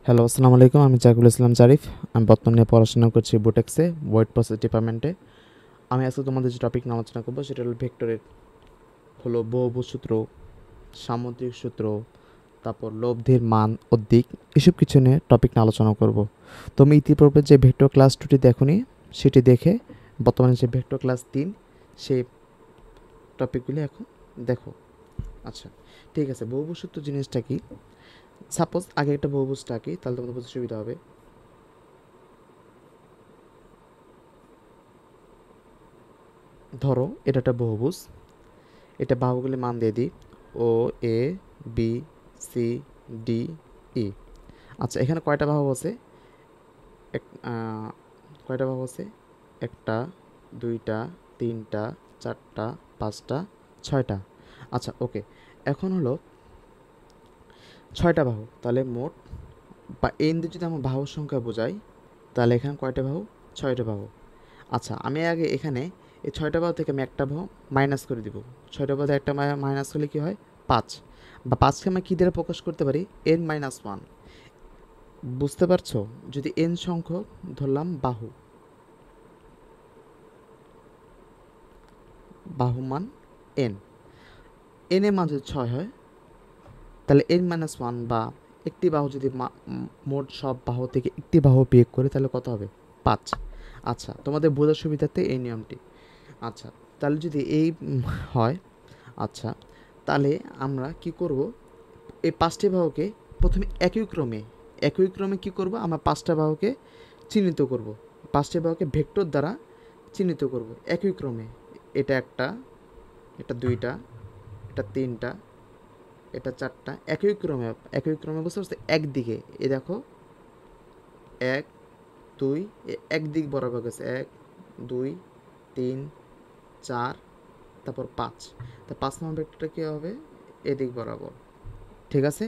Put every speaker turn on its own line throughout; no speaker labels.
Hello, আসসালামু আলাইকুম। আমি জাকিরুল ইসলাম জারিফ। আমি বর্তমানে পড়াশোনা করছি বুটেক্সে, ওয়ার্ড প্রসেস ডিপার্টমেন্টে। আমি আজকে তোমাদের যে টপিক নিয়ে আলোচনা করবো সেটা হলো ভেক্টরের হলো বহুভুজ সূত্র, সামুদ্রিক সূত্র, তারপর লব্ধির মান ও দিক, এসব কিছু নিয়ে টপিক নিয়ে আলোচনা করব। তুমি ইতিপূর্বে যে ভেক্টর ক্লাস 2টি দেখোনি সেটি দেখে বর্তমানে যে ভেক্টর ক্লাস 3 সেই টপিকগুলি এখন দেখো। আচ্ছা, ঠিক আছে। বহুভুজ সূত্র জিনিসটা কি? সাপোজ আগে একটা বহুভুজটা আঁকি, তাহলে তোমাদের বুঝতে সুবিধা হবে। ধরো এটা একটা বহুভুজ, এটা বাহুগুলি মান দিয়ে দিই, ও, এ, বি, সি, ডি, ই। আচ্ছা, এখানে কয়টা বাহু আছে? এক কয়টা বাহু আছে? একটা, দুইটা, তিনটা, চারটা, পাঁচটা, ছয়টা। আচ্ছা, ওকে। এখন হলো ছয়টা বাহু, তাহলে মোট বা এন দিয়ে যদি আমরা বাহুর সংখ্যা বোঝাই, তাহলে এখানে কয়টা বাহু? ছয়টা বাহু। আচ্ছা, আমি আগে এখানে এই ছয়টা বাহু থেকে আমি একটা বাহু মাইনাস করে দিব। ছয়টা বাহু থেকে একটা মাইনাস করলে কী হয়? 5। বা 5কে আমরা কী দ্বারা প্রকাশ করতে পারি? n-1। বুঝতে পারছো? যদি n সংখ্যক ধরলাম বাহু, বাহু মান n, n এর মান যদি 6 হয়, তাহলে n-1 বা একটি বাহু যদি মোট সব বাহু থেকে একটি বাহু বিয়োগ করে, তাহলে কত হবে? 5। আচ্ছা, তোমাদের বোঝার সুবিধার্থে এই নিয়মটি। আচ্ছা, তাহলে যদি এই হয়, আচ্ছা, তাহলে আমরা কি করব? এই 5টি বাহুকে প্রথমে একই ক্রমে কি করব? আমরা 5টা বাহুকে চিহ্নিত করব। 5টি বাহুকে ভেক্টর দ্বারা চিহ্নিত করব একই ক্রমে। এটা একটা, এটা দুইটা, এটা তিনটা, এটা চারটা, একই ক্রমে বুঝতে পারছো? একদিকে এ দেখো, এক, দুই, একদিক বরাবর গেছে, 1, 2, 3, 4, তারপর 5। তা 5 নম্বর ভেক্টরটা কী হবে? এদিক বরাবর। ঠিক আছে,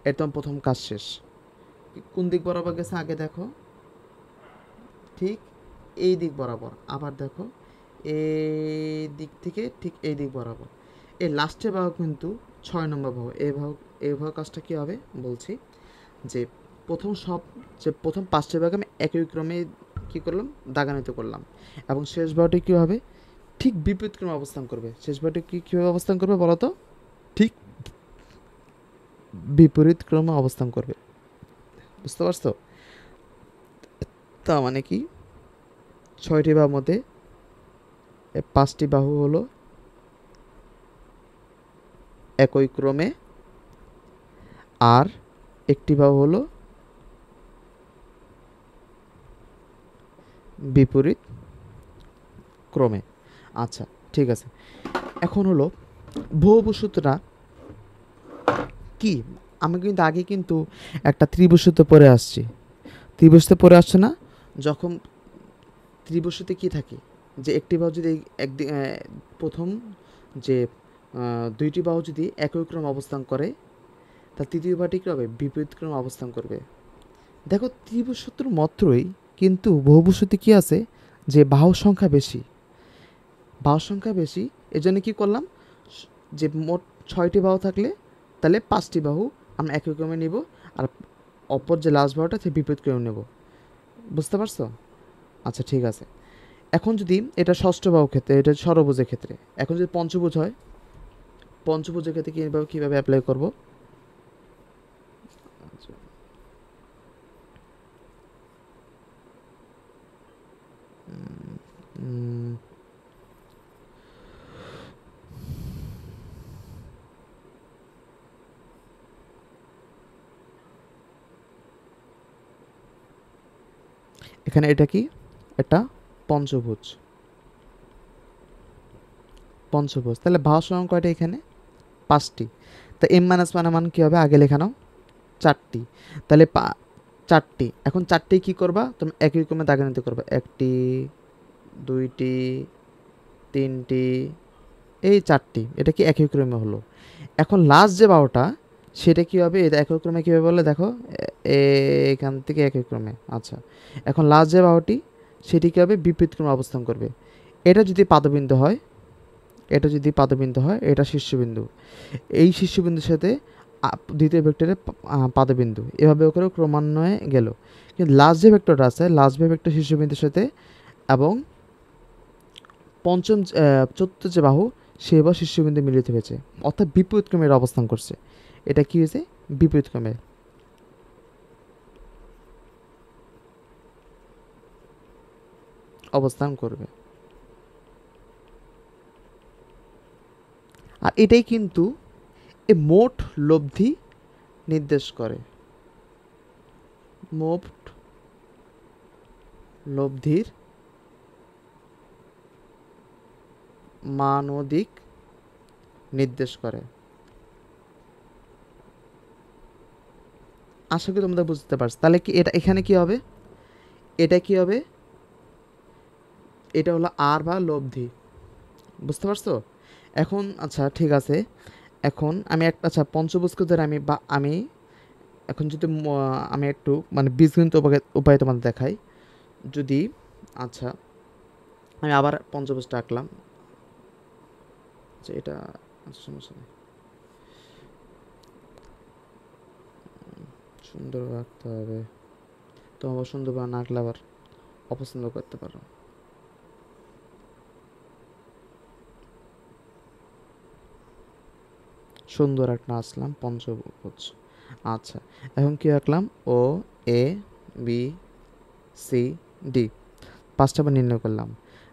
একদম প্রথম কাজ শেষ। কোন দিক বরাবর গেছে আগে দেখো, ঠিক এই দিক বরাবর। আবার দেখো এই দিক থেকে ঠিক এই দিক বরাবর। এই লাস্টের বাহু কিন্তু 6 নম্বর বাহু। এই বাহু কাজটা কী হবে বলছি, যে প্রথম 5টি বাহুকে আমি একই ক্রমে কী করলাম? দাগান্বিত করলাম। এবং শেষ বাহুটি কী হবে? ঠিক বিপরীত ক্রমে অবস্থান করবে। শেষ বাহুটি কীভাবে অবস্থান করবে বলো তো? ঠিক বিপরীত ক্রমে অবস্থান করবে। বুঝতে পারছো? তা মানে কি, 6টি বাহুর মধ্যে 5টি বাহু হলো একই ক্রমে, আর একটি বাহু হলো বিপরীত ক্রমে। আচ্ছা, ঠিক আছে। এখন হলো বহুভুজ সূত্রটা কি? আমি কিন্তু আগে কিন্তু একটা ত্রিভুজ সূত্র পড়ে আসছি। ত্রিভুজতে পড়ে আসছে না? যখন ত্রিভুজতে কি থাকে, যে একটি বাহু যদি একদিক প্রথম যে দুইটি বাহু যদি একই ক্রমে অবস্থান করে, তার তৃতীয় বাহুটি কী হবে? বিপরীত ক্রমে অবস্থান করবে। দেখো, ত্রিভুজ সূত্র মাত্রই কিন্তু বহুভুজ সূত্রে কী আছে, যে বাহুর সংখ্যা বেশি। বাহুর সংখ্যা বেশি, এজন্য কী করলাম, যে মোট 6টি বাহু থাকলে তাহলে 5টি বাহু আমরা একই ক্রমে নিব, আর অপর যে লাস্ট বাহুটা সে বিপরীত ক্রমে নেব। বুঝতে পারছো? আচ্ছা, ঠিক আছে। এখন যদি এটা ষষ্ঠ বাহু ক্ষেত্রে, এটা ষড়ভুজের ক্ষেত্রে, এখন যদি পঞ্চভুজ হয়, পঞ্চভুজের ক্ষেত্রে কীভাবে অ্যাপ্লাই করব? আচ্ছা, এখানে এটা কি? এটা পঞ্চভুজ। পঞ্চভুজ, তাহলে বাহুর সংখ্যা কয়টা এখানে? 5টি। তা m-1 মান কী হবে? আগে লেখানো 4টি। তাহলে 4টি। এখন 4টি কী করবা? তুমি একই ক্রমে দাগান্বিত করবা। 1টি, 2টি, 3টি, এই 4টি। এটা কি একই ক্রমে হলো? এখন লাস্ট যে বাহুটা, সেটা কী হবে? এটা একই ক্রমে কীভাবে বললে দেখো, এখান থেকে একই ক্রমে। আচ্ছা, এখন লাস্ট যে বাহুটি, সেটি কী হবে? বিপরীত ক্রমে অবস্থান করবে। এটা যদি পাদবিন্দু হয়, এটা শীর্ষবিন্দু। এই শীর্ষবিন্দুর সাথে দ্বিতীয় ভেক্টরের পাদবিন্দু, এভাবে করে ক্রমান্বয়ে গেল। কিন্তু লাস্ট যে ভেক্টরটা আছে, লাস্ট যে ভেক্টর শীর্ষবিন্দুর সাথে এবং চতুর্থ যে বাহু সে বা শীর্ষবিন্দু মিলিত হয়েছে, অর্থাৎ বিপরীত ক্রমে এরা অবস্থান করছে। এটা কি হয়েছে? বিপরীত ক্রমে অবস্থান করবে। আর এটাই কিন্তু এ মোট লব্ধি নির্দেশ করে। মোট লব্ধির মান ও দিক নির্দেশ করে। আশা করি তোমরা বুঝতে পারছো। তাহলে কি এটা এখানে কি হবে? এটা কি হবে? এটা হলো আর বা লব্ধি, বুঝতে পারছো? এখন আচ্ছা ঠিক আছে, এখন আমি একটা আচ্ছা পঞ্চভুজকে ধরে আমি এখন যদি আমি একটু মানে বীজগণিত উপায় তোমাদের দেখাই। যদি আচ্ছা আমি আবার পঞ্চভুজটা আঁকলাম, আচ্ছা এটা সমস্যা নেই, সুন্দর আঁকতে হবে। তো আবার সুন্দরভাবে না আঁকলে আবার অপছন্দ করতে পারো। সুন্দর একটা আসলাম পঞ্চভুজ। আচ্ছা এখন কি আঁকলাম? ও এ বি সি ডি, পাঁচটা বার নির্ণয় করলাম।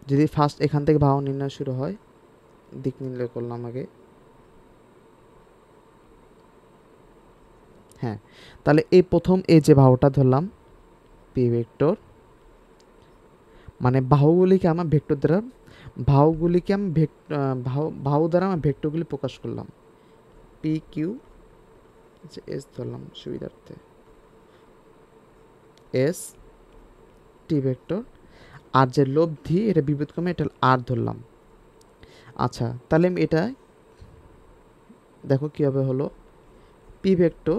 যদি ফার্স্ট এখান থেকে বাহু নির্ণয় শুরু হয়, দিক নির্ণয় করলাম আগে। হ্যাঁ, তাহলে এই প্রথম এই যে বাহুটা ধরলাম পি ভেক্টর, মানে বাহুগুলিকে আমার ভেক্টর দ্বারা বাহুগুলিকে আমি বাহু দ্বারা আমার ভেক্টরগুলি প্রকাশ করলাম। পি কিউ এস ধরলাম সুবিধার্থে, এস টি ভেক্টর। আর যে লব্ধি এটা বিপরীতক্রমে, এটা আর ধরলাম। আচ্ছা তাহলে আমি এটা দেখো কীভাবে হলো, P vector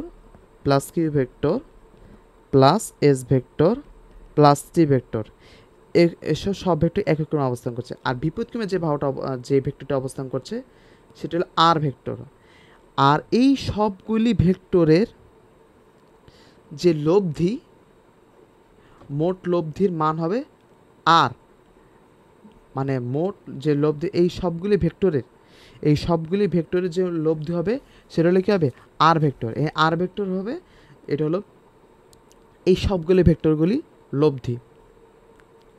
plus Q vector plus S vector plus T vector, এসব সব ভেক্টর একই ক্রমে অবস্থান করছে। আর বিপরীতক্রমে যে বাহুটা যে ভেক্টরটা অবস্থান করছে সেটা হলো আর ভেক্টর। আর এই সবগুলি ভেক্টরের যে লব্ধি, মোট লব্ধির মান হবে আর, মানে মোট যে লব্ধি এই সবগুলি ভেক্টরের যে লব্ধি হবে সেটা হলো কী হবে? R vector. এই আর ভেক্টর হবে, এটা হলো এই সবগুলি ভেক্টরগুলি লব্ধি।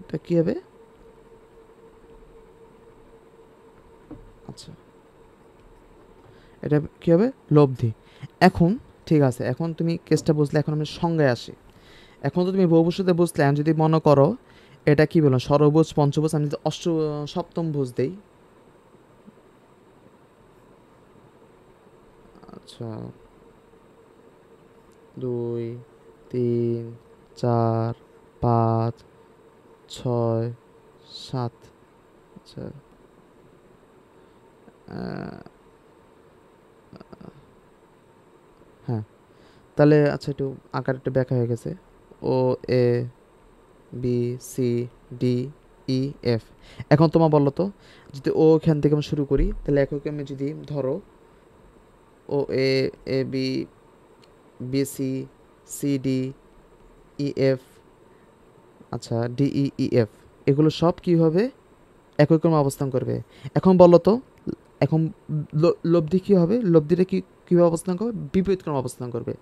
এটা কী হবে? আচ্ছা এটা কী হবে? লব্ধি। এখন ঠিক আছে, এখন তুমি কেসটা বুঝলে, এখন আমি সংজ্ঞায় আসি। এখন তো তুমি বহুভুজতে বুঝলে, আমি যদি মনে করো এটা কি বললাম, ষড়ভুজ পঞ্চভুজ, আমি যদি সপ্তম ভুজ দেই, আচ্ছা 2 3 4 5 6 7, আচ্ছা হ্যাঁ তাহলে আচ্ছা একটু আকার একটু ব্যাখ্যা হয়ে গেছে। O A B C D E F. এখন তোমার বলো তো, যদি ও এখান থেকে আমি শুরু করি, তাহলে এককে আমি যদি ধরো O A A B B C C D E F, আচ্ছা ডি ই ই এফ, এগুলো সব কী হবে? একই ক্রমে অবস্থান করবে। এখন বলো তো, এখন লব্ধি কী হবে? লব্ধিটা কীভাবে অবস্থান করবে? বিপরীত ক্রমে অবস্থান করবে।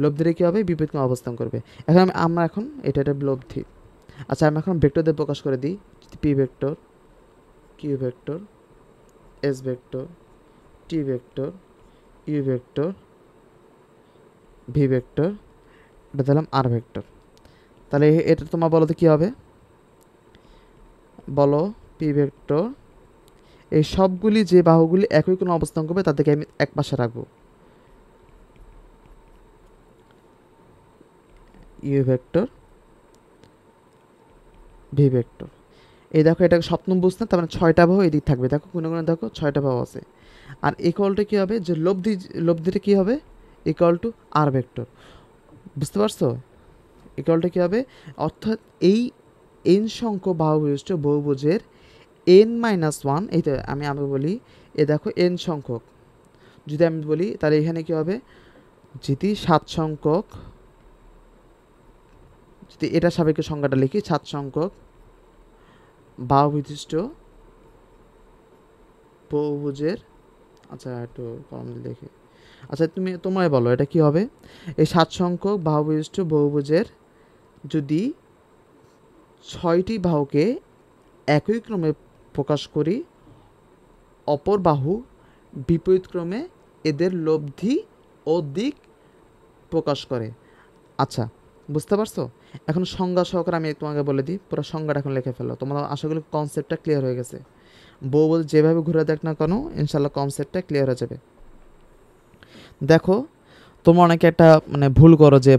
লব্ধিটা কী হবে? বিপরীত ক্রমে অবস্থান করবে। এখন আমরা এখন এটা একটা লব্ধি। আচ্ছা আমি এখন ভেক্টর দিয়ে প্রকাশ করে দিই। P vector, Q vector, S vector, T vector, U vector, V vector, এটা দিলাম আর ভেক্টর। তাহলে এটা তোমার বলো তো কী হবে? বলো পি ভেক্টর, এই সবগুলি যে বাহুগুলি একই কোনো অবস্থান করবে তাদেরকে আমি এক পাশে রাখবো। U vector, V vector. এই দেখো এটাকে সপ্তম বুঝ না, তার মানে 6টা বাহু এদিক থাকবে। দেখো কোনো কোনো দেখো 6টা বাহু আছে। আর ইকুয়ালটা কী হবে? যে লব্ধিটা কী হবে? ইকুয়াল টু আর ভেক্টর, বুঝতে পারছো? ইকুয়ালটা কী হবে? অর্থাৎ এই এন সংখ্যক বাহু বিশিষ্ট বহুভুজের n-1, এইটা আমি বলি, এ দেখো এন সংখ্যক, যদি আমি বলি তাহলে এখানে কী হবে? যদি 7 সংখ্যক, যদি এটা সাপেক্ষে সংখ্যাটা লিখি, 7 সংখ্যক বাহু বিশিষ্ট বহুভুজের, আচ্ছা একটু কম দেখি, আচ্ছা তোমরাই বলো এটা কি হবে। এই 7 সংখ্যক বাহু বিশিষ্ট বহুভুজের যদি 6টি বাহুকে একই ক্রমে প্রকাশ করি, অপর বাহু বিপরীত ক্রমে এদের লব্ধি ও দিক প্রকাশ করে। আচ্ছা, বুঝতে পারছো? এখন সংজ্ঞা সহকারে আমি তোমাকে বলে দিই, পুরো সংজ্ঞাটা এখন লিখে ফেলো, তোমার আশা করি কনসেপ্টটা ক্লিয়ার হয়ে গেছে। বহুবল যেভাবে ঘুরে দেখ না কেন, ইনশাল্লাহ কনসেপ্টটা ক্লিয়ার হয়ে যাবে। দেখো, তোমরা অনেকে একটা মানে ভুল করো যে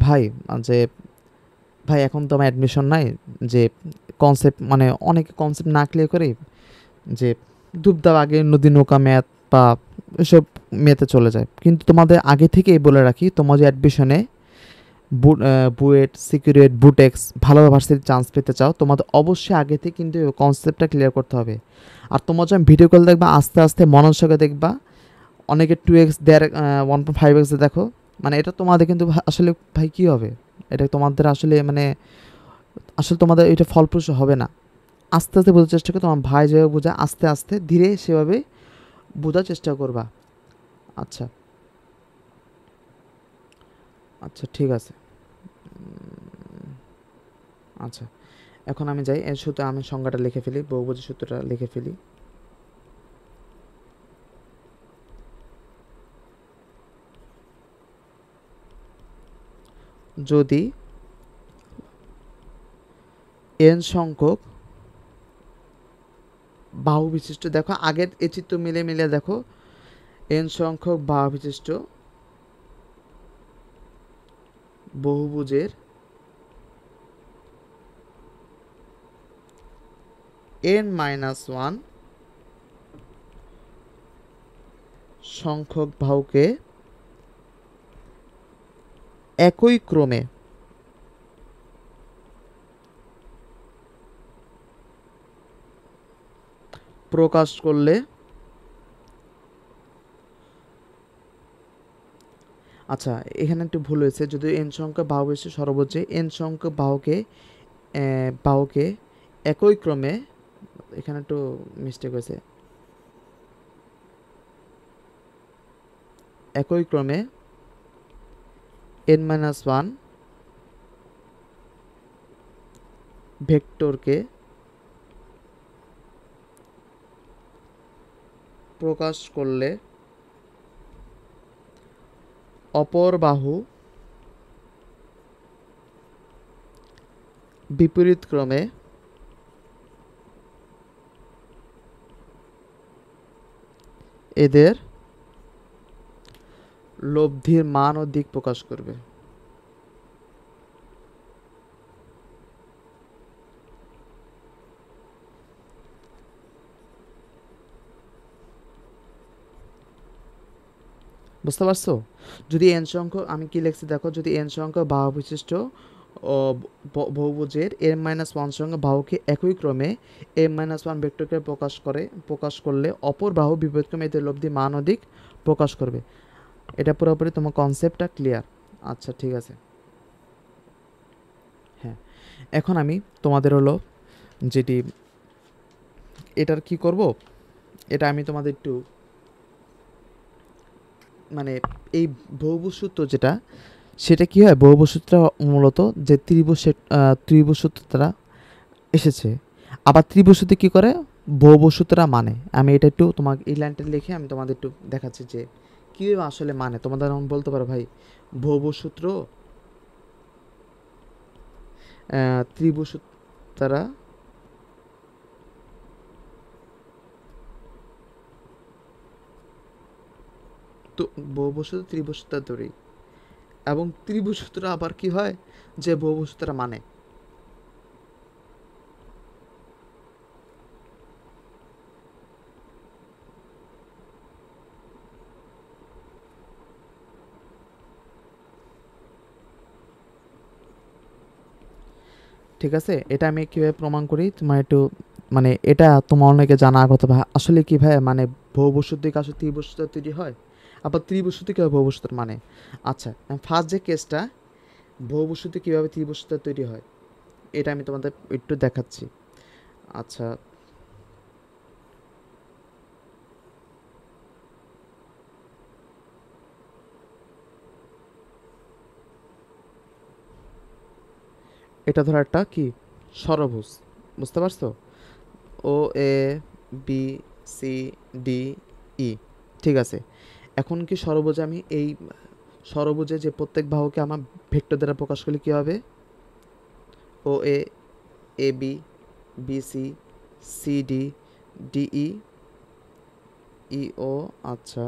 যে ভাই এখন তো আমার অ্যাডমিশন নাই, যে কনসেপ্ট মানে অনেকে কনসেপ্ট না ক্লিয়ার করে যে ডুবদাও আগে নদী নৌকা ম্যাথ বা এসব ম্যাথে চলে যায়। কিন্তু তোমাদের আগে থেকেই বলে রাখি, তোমার যে অ্যাডমিশনে বুয়েট, সিকিউরিট, বুটেক্স ভালো ভার্সিটির চান্স পেতে চাও, তোমাদের অবশ্যই আগে থেকে কিন্তু কনসেপ্টটা ক্লিয়ার করতে হবে। আর তোমার যখন ভিডিও কল দেখবা, আস্তে আস্তে মনোযোগে দেখবা, অনেকে 2x দেয়ার 1.5x দেখো, মানে এটা তোমাদের কিন্তু আসলে ভাই কী হবে, এটা তোমাদের আসলে মানে আসলে তোমাদের এটা ফলপ্রসূ হবে না। আস্তে আস্তে বোঝার চেষ্টা করো, তোমার ভাই যেভাবে বোঝা আস্তে আস্তে ধীরে সেভাবে বোঝার চেষ্টা করবা। আচ্ছা আচ্ছা ঠিক আছে। আচ্ছা, এখন আমি যাই, এর সূত্রে আমি সংজ্ঞাটা লিখে ফেলি, বহুভুজের সূত্রটা লিখে ফেলি। যদি n সংখ্যক বাহু বিশিষ্ট, দেখো আগের এ চিত্র মিলে মিলে দেখো, n সংখ্যক বাহু বিশিষ্ট বহুভুজের n-1 সংখ্যক বাহুকে একই ক্রমে প্রকাশ করলে, আচ্ছা এখানে একটু ভুল হয়েছে, যদি n সংখ্যক বাহু বিশিষ্ট সর্বোচ্চ n সংখ্যক বাহুকে একই ক্রমে, এখানে একটু মিস্টেক হয়েছে, একই ক্রমে n-1 ভেক্টরকে প্রকাশ করলে অপর বাহু বিপরীত ক্রমে এদের লব্ধির মান ও দিক প্রকাশ করবে। বুঝতে পারছো? যদি n সংখ্যক, আমি কি লিখছি দেখো, যদি n সংখ্যক বাহু বিশিষ্ট ও বহুভুজের n-1 সংখ্যক বাহুকে একই ক্রমে m-1 ভেক্টরকে প্রকাশ করলে অপর বাহু বিপরীত ক্রমে এদের লব্ধি মান ও দিক প্রকাশ করবে। এটা পুরোপুরি তোমার কনসেপ্টটা ক্লিয়ার? আচ্ছা ঠিক আছে। হ্যাঁ, এখন আমি তোমাদের হলো যেটি এটার কি করব, এটা আমি তোমাদের একটু মানে এই বহুভুজ সূত্র যেটা, সেটা কি হয়, বহুভুজ সূত্র মূলত যে ত্রিভুজ সূত্র দ্বারা এসেছে। আবার ত্রিভুজ সূত্র কী করে, বহুভুজ সূত্রটা মানে, আমি এটা একটু তোমাকে এই লাইনটা লিখে আমি তোমাদের একটু দেখাচ্ছি যে কীভাবে আসলে মানে। তোমাদের এখন বলতে পারো ভাই বহুভুজ সূত্র ত্রিভুজ সূত্র দ্বারা তো বহুভুজ সূত্র ত্রিভুজ সূত্র ধরি, এবং ত্রিভুজ সূত্র আবার কি হয় যে বহুভুজ সূত্রটা মানে। ঠিক আছে, এটা আমি কীভাবে প্রমাণ করি তোমার একটু মানে, এটা তোমার অনেকে জানা কথা ভাই, আসলে কি ভাই মানে বহুভুজ সূত্র থেকে আসলে ত্রিভুজ সূত্র তৈরি হয়। আবার ত্রিবর্ষতে কীভাবে বহুবর্ষতার মানে। আচ্ছা, ফার্স্ট যে কেসটা বহুবর্ষতে কীভাবে ত্রিবর্ষতা তৈরি হয় এটা আমি তোমাদের একটু দেখাচ্ছি। আচ্ছা, এটা ধরো একটা কি ষড়ভুজ, বুঝতে পারছো? ও এ বি সি ডি ই, ঠিক আছে। এখন কি ষড়ভুজে আমি এই ষড়ভুজে যে প্রত্যেক বাহুকে আমার ভেক্টর দ্বারা প্রকাশ করলে কী হবে? O A, A B, B C, C D, D E, E O. আচ্ছা,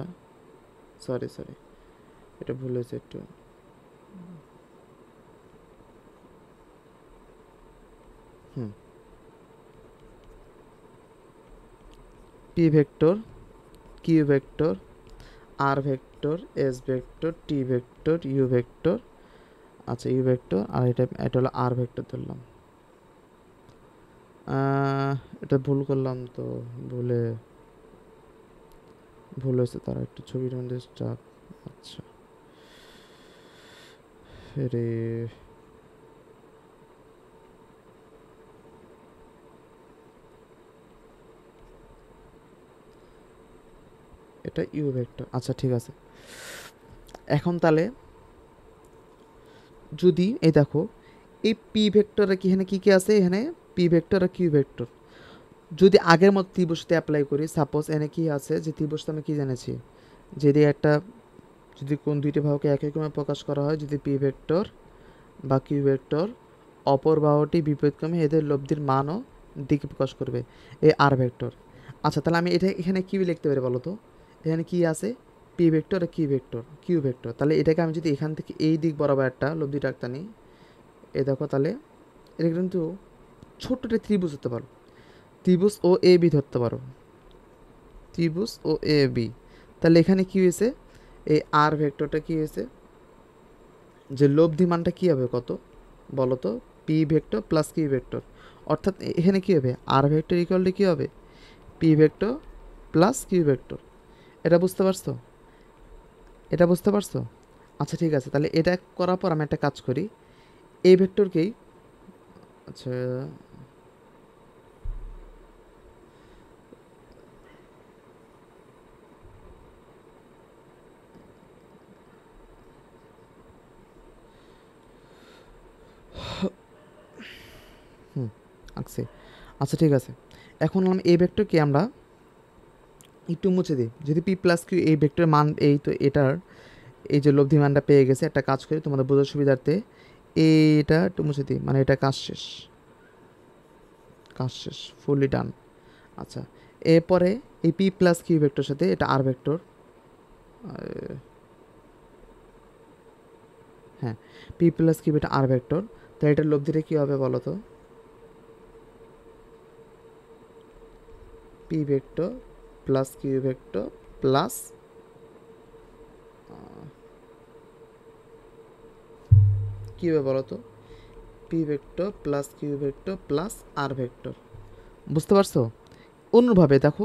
সরি সরি, এটা ভুল হয়েছে একটু। হুম, P vector, Q vector, R vector, S vector, T vector, U vector. আচ্ছা, ইউ ভেক্টর, আর এটা হলো আর ভেক্টর ধরলাম। এটা ভুল করলাম তো, ভুলে ভুল হয়েছে, তারা একটু ছবির মধ্যে চাপ। আচ্ছা রে, এটা ইউ ভেক্টর। আচ্ছা ঠিক আছে। এখন তাহলে যদি এই দেখো এই পি ভেক্টরে কি এখানে কি আছে, এখানে পি ভেক্টর আর কিউ ভেক্টর যদি আগের মতো ত্রিভুজতে অ্যাপ্লাই করি, সাপোজ এখানে কি আছে যে ত্রিভুজটা আমি কি জেনেছি, যদি একটা যদি কোন দুইটি বাহুকে একই ক্রমে প্রকাশ করা হয়, যদি পি ভেক্টর বা কিউ ভেক্টর অপর বাহুটি বিপরীতক্রমে এদের লব্ধির মানও দিকে প্রকাশ করবে, এই আর ভেক্টর। আচ্ছা, তাহলে আমি এটা এখানে কি লিখতে পারি বলো তো? এখানে কি আছে? পি ভেক্টর আর কিউ ভেক্টর। তাহলে এটাকে আমি যদি এখান থেকে এই দিক বরাবর একটা লব্ধি ডাকতা নিই, এ দেখো, তাহলে এটা কিন্তু ছোট্ট একটা ত্রিভুজ হতে পারো, ত্রিভুজ ও এ বি ধরতে পারো, ত্রিভুজ ও এ বি। তাহলে এখানে কি হয়েছে, এই আর ভেক্টরটা কি হয়েছে, যে লব্ধি মানটা কী হবে কত বলো তো? P vector plus Q vector. অর্থাৎ এখানে কী হবে, আর ভেক্টর ইকুয়াল টু কী হবে, P vector plus Q vector. এটা বুঝতে পারছো? এটা বুঝতে পারছো? আচ্ছা ঠিক আছে, তাহলে এটা করার পর আমি একটা কাজ করি, এই ভেক্টরকেই, আচ্ছা হুম আঁকছি। আচ্ছা ঠিক আছে, এখন আমি এই ভেক্টরকে আমরা একটু মুছে দিই। যদি পি প্লাস কিউ এই ভেক্টরের মান, এই তো এটার এই যে লব্ধি মানটা পেয়ে গেছে, একটা কাজ করি তোমাদের বোঝার সুবিধার্থে, এটা একটু মুছে দিই, মানে এটা কাজ শেষ, কাজ শেষ, ফুললি ডান। আচ্ছা, এরপরে এই পি প্লাস কিউ ভেক্টর সাথে এটা আর ভেক্টর, হ্যাঁ, পি প্লাস কিউ এটা আর ভেক্টর, তাহলে এটার লব্ধিটা কী হবে বলো তো? P vector plus Q vector plus কী হবে বলো তো? P vector plus Q vector plus R vector. বুঝতে পারছো? অন্যভাবে দেখো,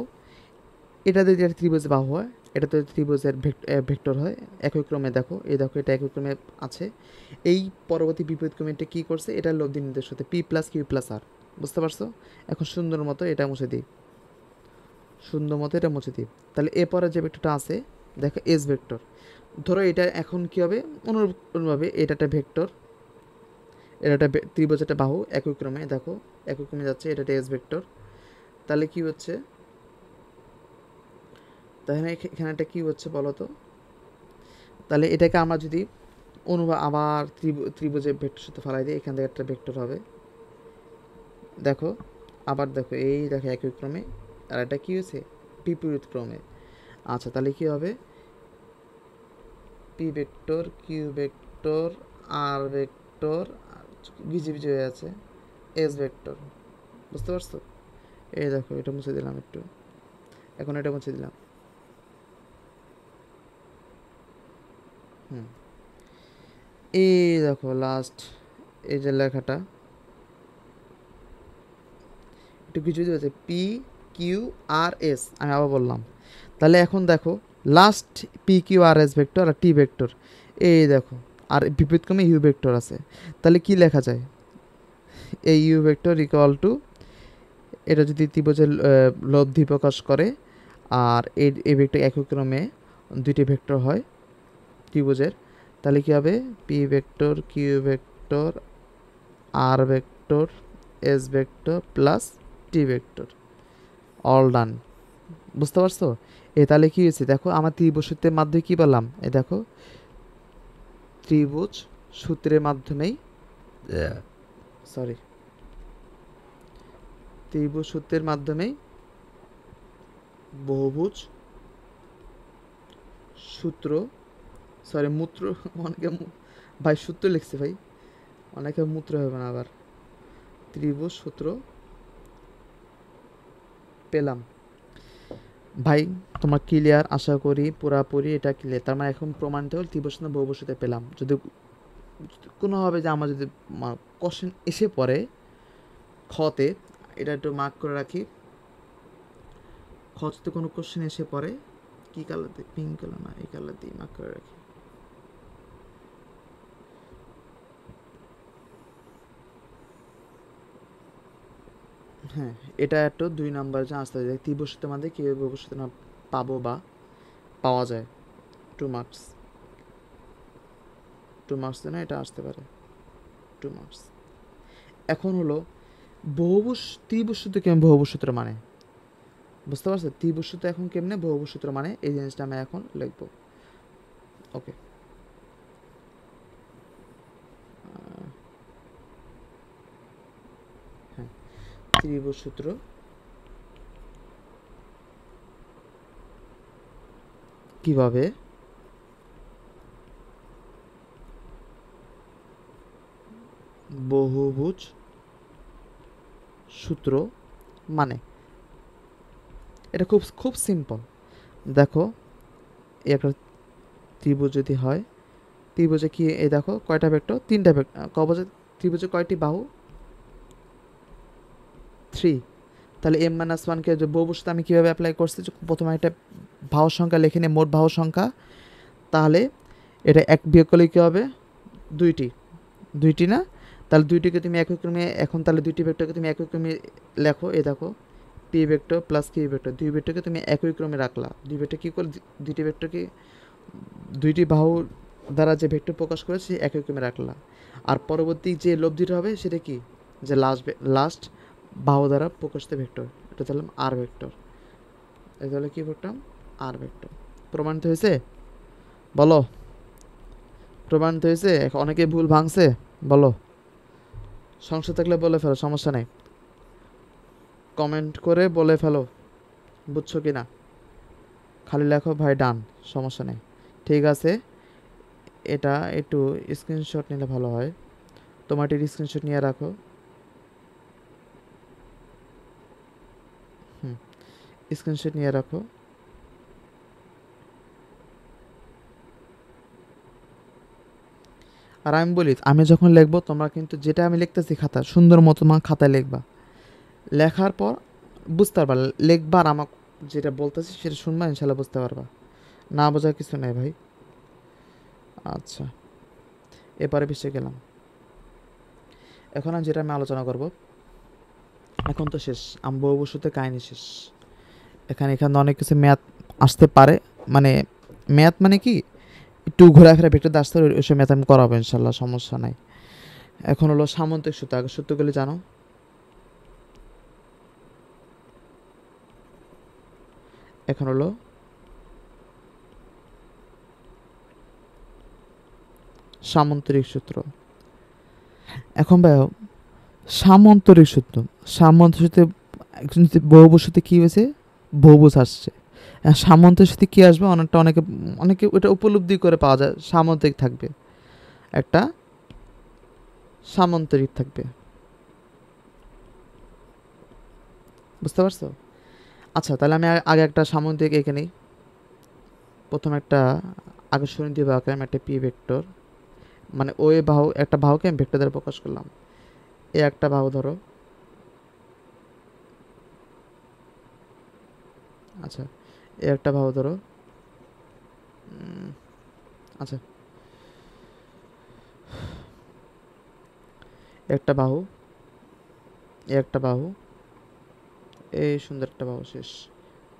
এটা যদি একটা ত্রিভুজ বাহু হয়, এটা তো ত্রিভুজের ভেক্টর হয় একই ক্রমে। দেখো এই দেখো, এটা একই ক্রমে আছে, এই পরবর্তী বিপরীত ক্রমে এটা কী করছে, এটা লব্ধি নির্দেশ হতে পি প্লাস কিউ প্লাস আর। বুঝতে পারছো? এখন সুন্দর মতো এটা মুছে দিই, সুন্দর মতো এটা মুছে দিই। তাহলে এরপরে যে ভেক্টরটা আছে দেখো এস ভেক্টর, ধরো এটা এখন কী হবে, অনুরূপভাবে এটা একটা ভেক্টর, এটা একটা ত্রিভুজ, একটা বাহু একই ক্রমে, দেখো একই ক্রমে যাচ্ছে, এটা একটা এস ভেক্টর। তাহলে কী হচ্ছে, তাহলে এখানে একটা কী হচ্ছে বলো তো? তাহলে এটাকে আমরা যদি আবার ত্রিভুজের ভেক্টর সাথে ফেলাই দিই, এখান থেকে একটা ভেক্টর হবে, দেখো আবার দেখো, এই দেখো একই ক্রমে, আর এটা কী হয়েছে, বিপরীত ক্রমে। আচ্ছা, তাহলে কী হবে, P vector Q vector R vector, ভিজি ভিজি হয়ে আছে, এস ভেক্টর। বুঝতে পারছো? এই দেখো, এটা মুছে দিলাম একটু, এখন এটা মুছে দিলাম। হুম, এই দেখো লাস্ট এই যে লেখাটা একটু কিছু হচ্ছে, পি কিউ আর এস, আমি আবার বললাম। তাহলে এখন দেখো last P Q R S vector আর টি ভেক্টর, এই দেখো, আর বিপরীতক্রমে ইউ ভেক্টর আছে। তাহলে কি লেখা যায়? এই ইউ ভেক্টর ইকুয়াল টু, এটা যদি ত্রিভুজের লব্ধি প্রকাশ করে, আর এই ভেক্টর একই ক্রমে দুইটি ভেক্টর হয় ত্রিভুজের, তাহলে কী হবে? P vector Q vector R vector S vector plus T vector, all done. বুঝতে পারছো? তাহলে কী হয়েছে দেখো, আমার ত্রিভুজ সূত্রের মাধ্যমে কী পেলাম? দেখো, ত্রিভুজ সূত্রের মাধ্যমেই, সরি, ত্রিভুজ সূত্রের মাধ্যমেই বহুভুজ সূত্র, সরি মূত্র, অনেকে ভাই সূত্র লিখছে ভাই, অনেকে মূত্র হবে না আবার, ত্রিভুজ সূত্র পেলাম। ভাই তোমার ক্লিয়ার? আশা করি পুরাপুরি এটা ক্লিয়ার। তার মানে এখন প্রমাণিত হল ত্রিভুজ সূত্র বহুভুজ সূত্র পেলাম। যদি কোনোভাবে যে আমার যদি কোশ্চেন এসে পড়ে খতে, এটা একটু মার্ক করে রাখি, খতে কোনো কোশ্চেন এসে পড়ে, কী কালার দিয়ে? পিঙ্ক কালার না, এই কালার দিয়ে মার্ক করে রাখি। হ্যাঁ, এটা একটু 2 নাম্বার যে আসতে যায় ত্রিভুজ সূত্রের মধ্যে কীভাবে বহুভুজ সূত্র পাবো বা পাওয়া যায়, 2 মার্কস, 2 মার্কস না, এটা আসতে পারে 2 মার্কস। এখন হলো বহুভুজ, ত্রিভুজ সূত্র কেমন বহুভুজ সূত্র মানে, বুঝতে পারছো? ত্রিভুজ সূত্র এখন কেমনে বহুভুজ সূত্র মানে, এই জিনিসটা আমি এখন লিখবো। ওকে, হ্যাঁ, ত্রিভুজ সূত্র কিভাবে বহুভুজ সূত্র মানে, এটা খুব খুব সিম্পল। দেখো, একটা ত্রিভুজ যদি হয়, ত্রিভুজে কি, এই দেখো কয়টা ভেক্টর? 3টা ভেক্টর। কবজে ত্রিভুজে কয়টি বাহু? 3। তাহলে m - 1কে যে বহুভুজ সূত্র আমি কীভাবে অ্যাপ্লাই করছি? প্রথমে একটা বাহুর সংখ্যা লিখে নিই, মোট বাহুর সংখ্যা। তাহলে এটা এক বিয়োগ করলে কী হবে? 2টি, 2টি না? তাহলে 2টিকে তুমি একই ক্রমে, এখন তাহলে 2টি ভেক্টরকে তুমি একই ক্রমে লেখো। এই দেখো, P vector plus Q vector, 2 ভেক্টরকে তুমি একই ক্রমে রাখলা। 2 ভেক্টর কী করলে? 2টি ভেক্টরকে 2টি বাহু দ্বারা যে ভেক্টর প্রকাশ করে সে একই ক্রমে রাখলা। আর পরবর্তী যে লব্ধিটা হবে সেটা কি? যে লাস্ট বাহু দ্বারা প্রকাশিত ভেক্টর, এটা তাহলে আর ভেক্টর। এটা হলো কী ভেক্টর? R vector. প্রমাণিত হয়েছে? বলো, প্রমাণিত হয়েছে? অনেকে ভুল ভাঙছে, বলো। সংশয় থাকলে বলে ফেলো, সমস্যা নেই, কমেন্ট করে বলে ফেলো, বুঝছো কি না? খালি লেখো ভাই ডান, সমস্যা নেই। ঠিক আছে, এটা একটু স্ক্রিনশট নিলে ভালো হয়। তোমার একটু স্ক্রিনশট নিয়ে রাখো। স্ক্রিনশট নিয়ে রাখো। আর আমি বলি, আমি যখন লিখবো তোমরা কিন্তু যেটা আমি লিখতেছি খাতা সুন্দর মতো খাতায় লিখবা। লেখার পর বুঝতে পারবা, লিখবা আর আমাকে যেটা বলতেছি সেটা শুনবা, ইনশাল্লাহ বুঝতে পারবা। না বোঝার কিছু নেই ভাই। আচ্ছা, এবারে বিষয়ে গেলাম। এখন আমি যেটা আমি আলোচনা করব, এখন তো শেষ, আমি বহুভুজ সূত্রের কাহিনী শেষ। এখানে অনেক কিছু ম্যাথ আসতে পারে, মানে ম্যাথ মানে কি, একটু ঘোরাফেরা ভেক্টর আসতে ওইসব ম্যাথ আমি করাবো ইনশাল্লাহ, সমস্যা নাই। এখন হলো সামন্তিক সূত্র, আগে সূত্রগুলি জানো। এখন হলো সামান্তরিক সূত্র। এখন ভাই সামান্তরিক সূত্র, সামান্তরিক সূত্রে বহুভুজ সূত্রে কী হয়েছে? বহুভুজ আসছে। সামান্তরিক সূত্রে কী আসবে? অনেকে অনেকে ওটা উপলব্ধি করে পাওয়া যায়, সামান্তরিক থাকবে, একটা সামান্তরিক থাকবে, বুঝতে পারছো? আচ্ছা, তাহলে আমি আগে একটা সামান্তরিক এঁকে নিই। প্রথম একটা আকর্ষণীয় বাহুকে আমি একটা পি ভেক্টর, মানে ওই বাহু, একটা বাহুকে আমি ভেক্টর দ্বারা প্রকাশ করলাম। এ একটা বাহু ধরো, আচ্ছা, এ একটা বাহু ধরো, আচ্ছা, একটা বাহু, একটা বাহু, এই সুন্দর একটা বাহু, শেষ,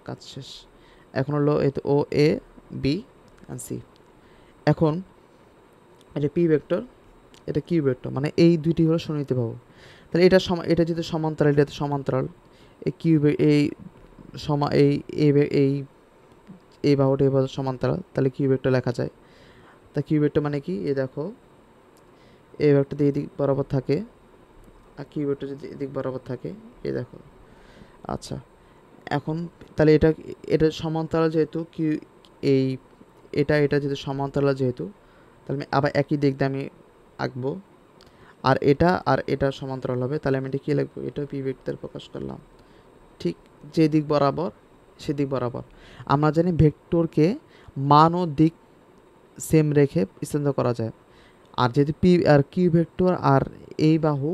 কাজ শেষ। এখন হলো এই তো ও এ বি অ্যান্ড সি। এখন এটা পি ভেক্টর, এটা কিউ ভেক্টর, মানে এই দুইটি হলো সমমিতি বাহু। তাহলে এটা এটা যেহেতু সমান্তরাল, এটা তো সমান্তরাল, এই কিউ এই এই এই এই বাহুটা এই বাহু সমান্তরাল, তাহলে কিউ ভেক্টর লেখা যায়। তা কিউ ভেক্টর মানে কি, এই দেখো এই ভেক্টর দিয়ে এদিক বরাবর থাকে, আর কিউ ভেক্টর যদি এদিক বরাবর থাকে, এই দেখো। আচ্ছা, এখন তাহলে এটা এটা সমান্তরাল যেহেতু কিউ, এই এটা যেহেতু সমান্তরাল যেহেতু, তাহলে আমি আবার একই দিক দিয়ে আমি আঁকবো, আর এটা সমান্তরাল হবে, তাহলে আমি এটা কী লিখবো, এটা পি ভেক্টর প্রকাশ করলাম। ঠিক যে দিক বরাবর সেদিক বরাবর। আমরা জানি ভেক্টরকে মান ও দিক সেম রেখে স্থানান্তর করা যায়। আর যেহেতু পি আর কিউ ভেক্টর আর এই বাহু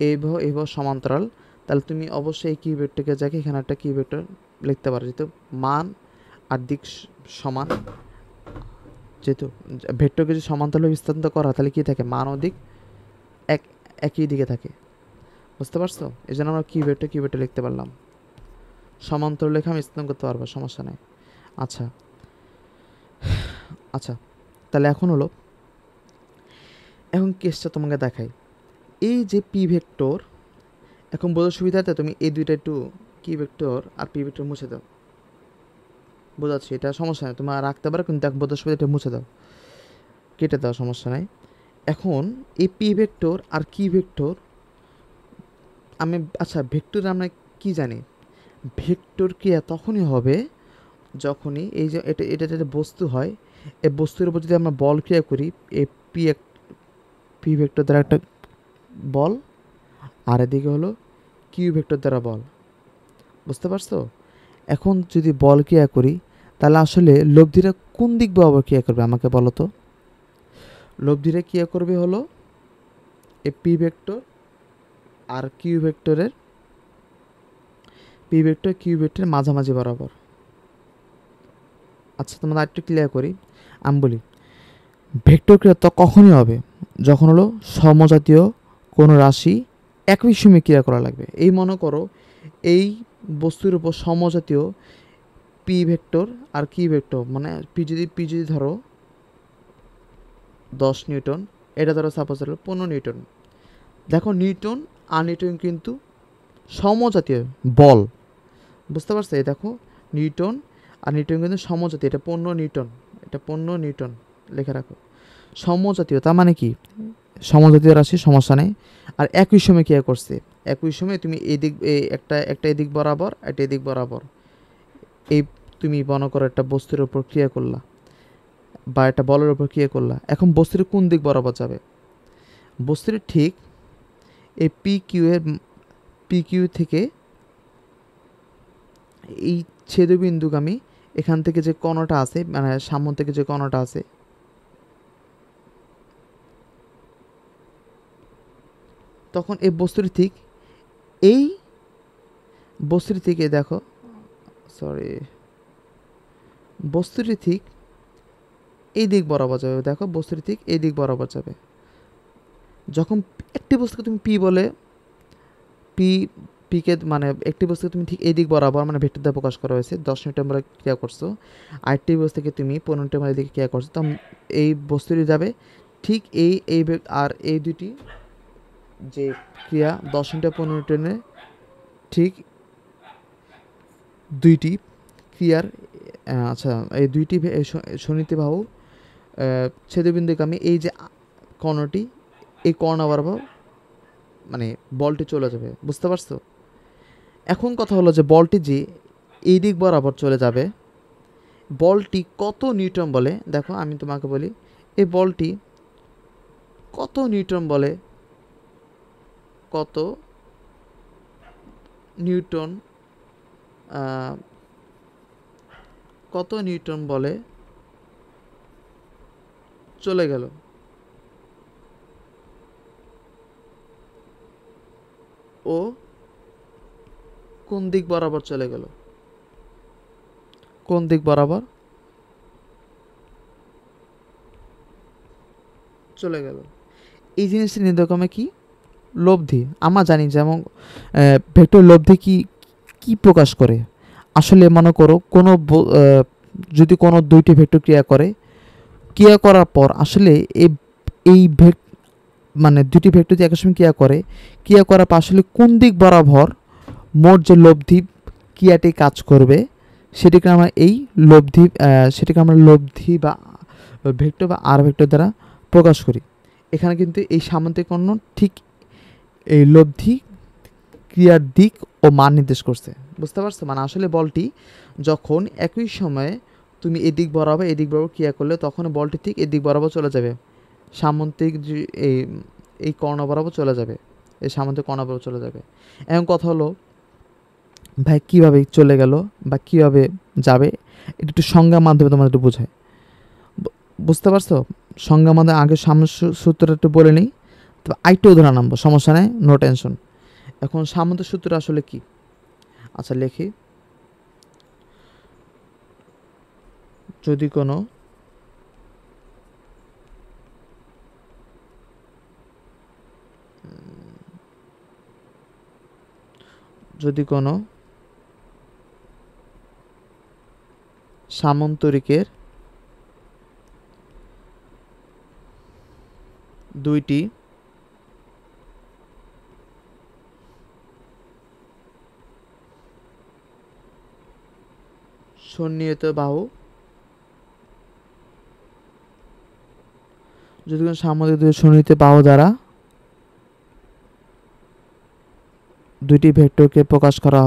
এই বাহু সমান্তরাল, তাহলে তুমি অবশ্যই এই কিউ ভেক্টরকে যাকে এখানে একটা কিউ ভেক্টর লিখতে পারো, যেহেতু মান আর দিক সমান। যেহেতু ভেক্টরকে যদি সমান্তরালে স্থানান্তর করা, তাহলে কী থাকে, মান ও দিক একই দিকে থাকে। বুঝতে পারছো? এই জন্য আমরা কিউ ভেক্টর লিখতে পারলাম। সমান্তরাল লেখা আমি স্থানান্তর করতে পারবো, সমস্যা নেই। আচ্ছা আচ্ছা, তাহলে এখন হলো, এখন কেসটা তোমাকে দেখাই। এই যে পি ভেক্টর, এখন বোঝার সুবিধাতে তুমি এই দুইটা একটু কি ভেক্টর আর পি ভেক্টর মুছে দাও। বোঝাচ্ছি, এটা সমস্যা নেই, তোমার রাখতে পারো, কিন্তু এক বোঝার সুবিধা এটা মুছে দাও, কেটে দাও, সমস্যা নেই। এখন এই পি ভেক্টর আর কি ভেক্টর আমি, আচ্ছা ভেক্টর আমরা কি জানি, ভেক্টর ক্রিয়া তখনই হবে যখনই এই যে এটা যাতে বস্তু হয়, এই বস্তুর উপর যদি আমরা বল ক্রিয়া করি, এই পি ভেক্টর দ্বারা একটা বল, আর এদিকে হলো কিউ ভেক্টর দ্বারা বল। বুঝতে পারছো? এখন যদি বল ক্রিয়া করি, তাহলে আসলে লব্ধিরা কোন দিক বরাবর ক্রিয়া করবে আমাকে বলো তো। লব্ধিরা ক্রিয়া করবে হলো এই পি ভেক্টর আর কিউ ভেক্টরের, পি ভেক্টর কিউ ভেক্টরের মাঝামাঝি বরাবর। আচ্ছা, তোমাদের আরেকটু ক্লিয়ার করি, আমি বলি ভেক্টর ক্রিয়া তো কখনই হবে যখন হলো সমজাতীয় কোনো রাশি একই সময় ক্রিয়া করা লাগবে। এই মনে করো এই বস্তুর উপর সমজাতীয় পি ভেক্টর আর কি ভেক্টর, মানে পি যদি ধরো 10 নিউটন, এটা ধরো সাপোজ হলো 15 নিউটন। দেখো নিউটন আর নিউটন কিন্তু সমজাতীয় বল। বুঝতে পারছো? এই দেখো নিউটন আর নিউটন কিন্তু সমজাতীয়, এটা 15 নিউটন, এটা 15 নিউটন লিখে রাখো। সমজাতীয় তার মানে কি, সমজাতীয় রাশি, সমস্যা নেই। আর একই সময় ক্রিয়া করছে, একই সময় তুমি এদিক একটা এদিক বরাবর, একটা এদিক বরাবর, এই তুমি মনে করো একটা বস্তুর উপর ক্রিয়া করলা বা একটা বলের উপর ক্রিয়া করলা। এখন বস্তুর কোন দিক বরাবর যাবে, বস্তুর ঠিক এই পি কিউ থেকে এই ছেদবিন্দুগামী এখান থেকে যে কণাটা আছে, মানে সামনে থেকে যে কণাটা আছে, তখন এই বস্তুটি ঠিক এই বস্তুটি থেকে দেখো, সরি, বস্তুটি ঠিক এই দিক বরাবর যাবে। দেখো বস্তুটি ঠিক এই দিক বরাবর যাবে। যখন একটি বস্তুকে তুমি পি বলে, পি পিকে মানে একটি বস্তুকে তুমি ঠিক এই দিক বরাবর মানে ভেক্টর দ্বারা প্রকাশ করা হয়েছে, 10 নিউটন আমরা ক্রিয়া করছো, আরেকটি বস্তুকে তুমি 15 নিউটন দিকে ক্রিয়া করছো, তো এই বস্তুটি যাবে ঠিক এই আর এই দুইটি যে ক্রিয়া 10 নিউটন 15 নিউটনের ঠিক দুইটি ক্রিয়ার, আচ্ছা এই দুইটি শনিতে বাহু ছেদবিন্দুগামী এই যে কর্ণটি, এই কর্ণ বরাবর মানে বলটি চলে যাবে। বুঝতে পারছো? এখন কথা হলো যে বলটি যে এই দিক বরাবর চলে যাবে, বলটি কত নিউটন বলে, দেখো আমি তোমাকে বলি এই বলটি কত নিউটন বলে, কত নিউটন কত নিউটন বলে চলে গেল, ও কোন দিক বরাবর চলে গেল, কোন দিক বরাবর, চলে গেল। এই জিনিসটা নির্দেশক্রমে কি লব্ধি। আমরা জানি যেমন ভেক্টর লব্ধি কি কি প্রকাশ করে। আসলে মনে করো কোনো যদি কোনো দুইটি ভেক্টর ক্রিয়া করে, ক্রিয়া করার পর আসলে এই এই মানে দুটি ভেক্টর যে একই সময় ক্রিয়া করে, ক্রিয়া করার পর আসলে কোন দিক বরাবর মোট যে লব্ধি ক্রিয়াটি কাজ করবে সেটিকে আমরা এই লব্ধি সেটিকে আমরা লব্ধি বা ভেক্টর বা আর ভেক্টর দ্বারা প্রকাশ করি। এখানে কিন্তু এই সামান্তরিকরণ ঠিক এই লব্ধি ক্রিয়ার দিক ও মান নির্দেশ করছে। বুঝতে পারছো? মানে আসলে বলটি যখন একই সময়ে তুমি এদিক বরাবর এদিক বরাবর ক্রিয়া করলে তখন বলটি ঠিক এদিক বরাবর চলে যাবে, সামান্তরিক এই এই কর্ণ বরাবর চলে যাবে, এই সামান্তরিক কর্ণ বরাবর চলে যাবে। এখন কথা হলো ভাই কীভাবে চলে গেল বা কীভাবে যাবে, এটা একটু সংজ্ঞার মাধ্যমে তোমাদের একটু বোঝায়। বুঝতে পারছো? সংজ্ঞার মাধ্যমে আগে সামনে সূত্রটা একটু বলে নিই, তো আরেকটু উদাহরণ আনবো, সমস্যা নেই, নো টেনশন। এখন সামান্তরিক সূত্র আসলে কি? আচ্ছা লিখি, যদি কোনো সামান্তরিকের দুইটি সন্নিহিত বাহু, যদি কোনো সামান্তরিক দুই সন্নিহিত বাহু দ্বারা দুইটি ভেক্টরকে প্রকাশ করা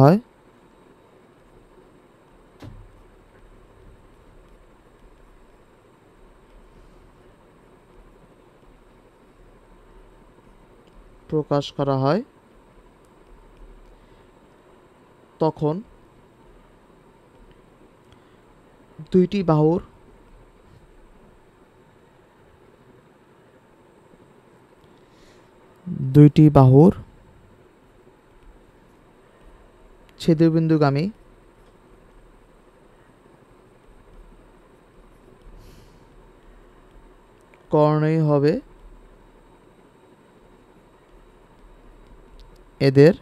হয়, তখন দুইটি বাহুর ছেদবিন্দুগামী কর্ণই হবে এদের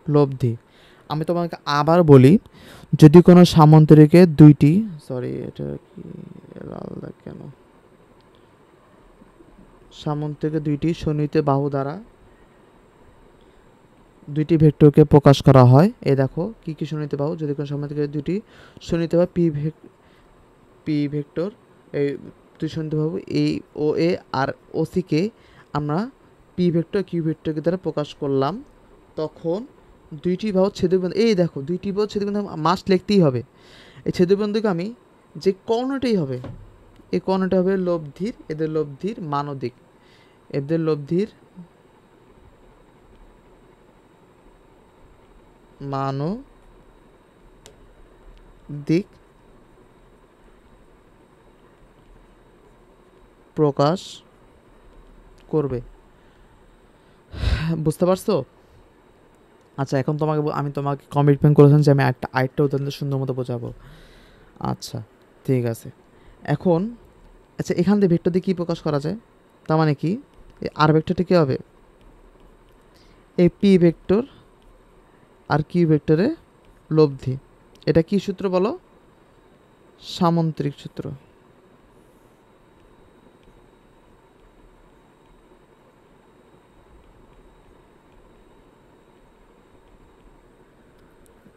লব্ধি। আমি তোমাকে আবার বলি, যদি কোনো সামান্তরিকে দুইটি, সরি এটা কি লাল কেন, সামান্তরিকে দুইটি সন্নিহিত বাহু দ্বারা দুইটি ভেক্টরকে প্রকাশ করা হয়। এই দেখো কি কি সন্নিহিত বাহু, যদি কোনো সামান্তরিকে দুইটি সন্নিহিত বাহু পি ভেক্টর, এই দুই সন্নিহিত বাহু এই ও এ আর ও সি কে আমরা পি ভেক্টর কিউ ভেক্টরকে দ্বারা প্রকাশ করলাম, তখন দুইটি বাহু ছেদবিন্দু, এই দেখো দুইটি বাহু ছেদবিন্দু মাস্ট লিখতেই হবে। এই ছেদবিন্দুকে আমি যে কর্ণটাই হবে, এই কর্ণটা হবে লব্ধির, এদের লব্ধির মানদিক, এদের লব্ধির মানদিক প্রকাশ করবে। বুঝতে পারছো? আচ্ছা এখন আমি তোমাকে কমিটমেন্ট করেছিলাম যে আমি আরেকটা উদাহরণ সুন্দর মতো বোঝাবো। আচ্ছা ঠিক আছে। এখন আচ্ছা এখান থেকে ভেক্টর দিয়ে কী প্রকাশ করা যায়, তার মানে কি আর ভেক্টরটা কী হবে, এই পি ভেক্টর আর কিউ ভেক্টরে লব্ধি। এটা কি সূত্র বলো? সামান্তরিক সূত্র।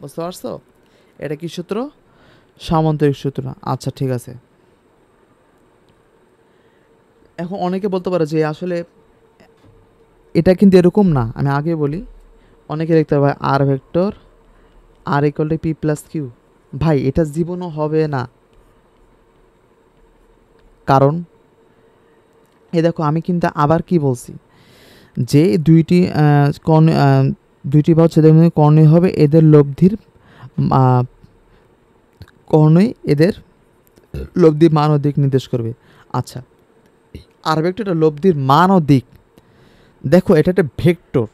বুঝতে পারছো? এটা কি সূত্র? সামান্তরিক সূত্র। আচ্ছা ঠিক আছে। এখন অনেকে বলতে পারে যে আসলে এটা কিন্তু এরকম না, আমি আগে বলি, অনেকে লিখতে পারে R vector R equal to P plus Q. ভাই এটা জীবনও হবে না, কারণ এই দেখো আমি কিন্তু আবার কি বলছি যে দুইটি বাহু ছেদবিন্দু কর্ণই হবে এদের লব্ধির কর্ণই এদের লব্ধির মান ও দিক নির্দেশ করবে। আচ্ছা আর ভেক্টরটা লব্ধির মান ও দিক, দেখো এটা একটা ভেক্টর,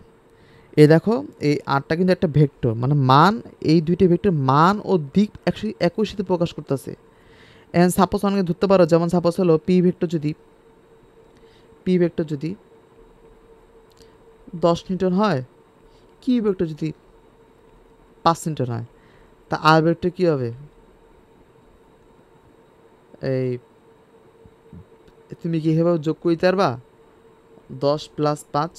এ দেখো এই আরটা কিন্তু একটা ভেক্টর, মানে মান, এই দুইটি ভেক্টর মান ও দিক একই সাথে প্রকাশ করতেছে। এখন সাপোজ অনেকে ধরতে পারো, যেমন সাপোজ হলো পি ভেক্টর যদি 10 নিউটন হয়, কিউ ভেক্টর যদি 5 নিউটন হয়, তা আর ভেক্টর কী হবে? এই তুমি কি এভাবে যোগ করতে পারবা 10 + 5?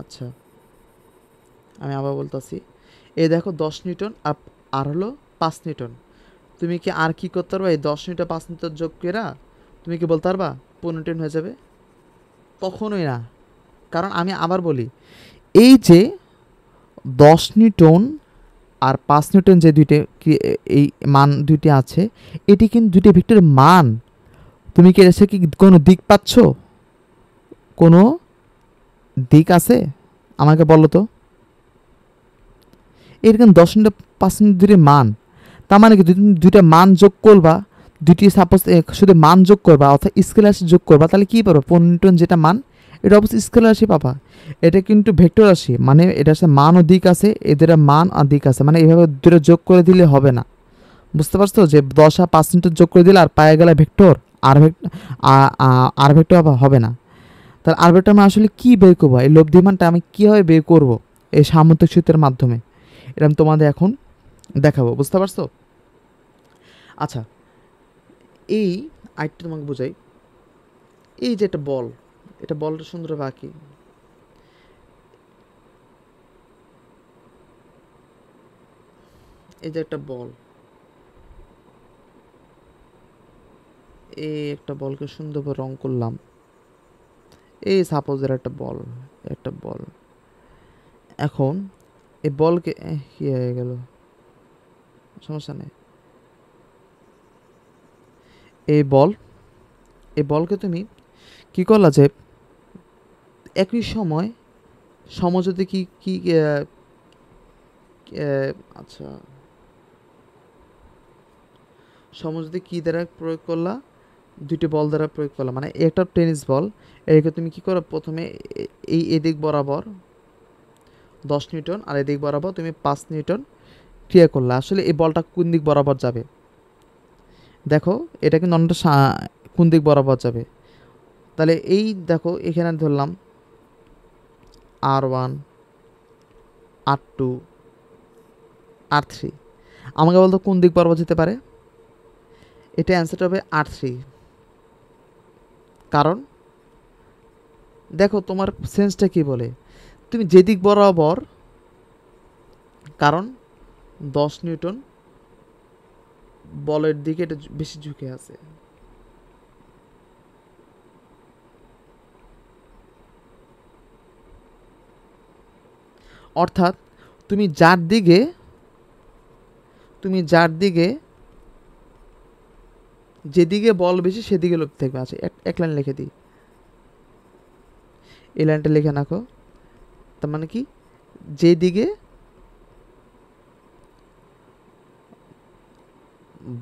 আচ্ছা, আমি আবার বলতেছি, এই দেখো 10 নিউটন আর হলো 5 নিউটন। তুমি কি আর কি করতে পারবা? এই 10 নিউটন 5 নিউটন যোগ করে তুমি কি বলতে পারবা 15 নিউটন হয়ে যাবে? কখনোই না। কারণ আমি আবার বলি, এই যে 10 নিউটন আর 5 নিউটন যে দুইটা এই মান দুইটি আছে, এটি কিন্তু দুইটা ভেক্টরের মান। তুমি কি এসে কি কোনো দিক পাচ্ছ? কোনো দিক আছে? আমাকে বলো তো। এর কিন্তু 10 নিউটন 5 নিউটন দুইটা মান। তার মানে কি তুমি দুইটা মান যোগ করবা, দুইটি সাপোজ শুধু মান যোগ করবা অর্থাৎ স্কেলার রাশি যোগ করবা, তাহলে কী পারবা? 15 নিউটন যেটা মান, এটা অবশ্যই স্কেলার রাশি পাবা। এটা কিন্তু ভেক্টর রাশি, মানে এটা আছে মান ও দিক আছে, এদের মান আর দিক আছে, মানে এইভাবে দুটো যোগ করে দিলে হবে না। বুঝতে পারছো যে 10 আর 5 নিউটন যোগ করে দিলে আর পায়ে গেলে vector R vector R vector হবে না। তাহলে আর ভেক্টর আমি আসলে কী বের করবো? এই লব্ধি মানটা আমি কীভাবে বের করবো? এই সামন্তরিক সূত্রের মাধ্যমে। এটা আমি তোমাদের এখন দেখাবো। বুঝতে পারছো? আচ্ছা, এই আরেকটা তোমাকে বোঝাই। এই যে একটা বল, এটা বলটা সুন্দরভাবে আঁকি। এই যে একটা বল, এই একটা বলকে সুন্দরভাবে রং করলাম। এই সাপোজের একটা বল। এখন এই বলকে কি হয়ে গেল, সমস্যা নেই। এই বলকে তুমি কি করলা যে একই সময় সমযোজী কি কি আচ্ছা, সমযোজী কি দ্বারা প্রয়োগ করলা? দুইটি বল দ্বারা প্রয়োগ করলাম। মানে একটা টেনিস বল, এটাকে তুমি কি করো? প্রথমে এই এদিক বরাবর 10 নিউটন আর এদিক বরাবর তুমি 5 নিউটন ক্রিয়া করলে। আসলে এই বলটা কোন দিক বরাবর যাবে? দেখো, এটা কিন্তু অনেকটা কোন দিক বরাবর যাবে? তাহলে এই দেখো, এখানে ধরলাম R1, R2, R3। আমাকে বলতো কোন দিক বরাবর যেতে পারে? এটা অ্যান্সারটা হবে R3। কারণ দেখো তোমার সেন্সটা কি বলে, তুমি যেদিক বরাবর, কারণ 10 নিউটন বলের দিকে এটা বেশি ঝুঁকে আছে। অর্থাৎ তুমি যার দিকে যেদিকে বল বেশি সেদিকে লোভ থাকবে। আছে এক লাইন লিখে দিই, এই লাইনটা লিখে রাখো। তার মানে কি, যেদিকে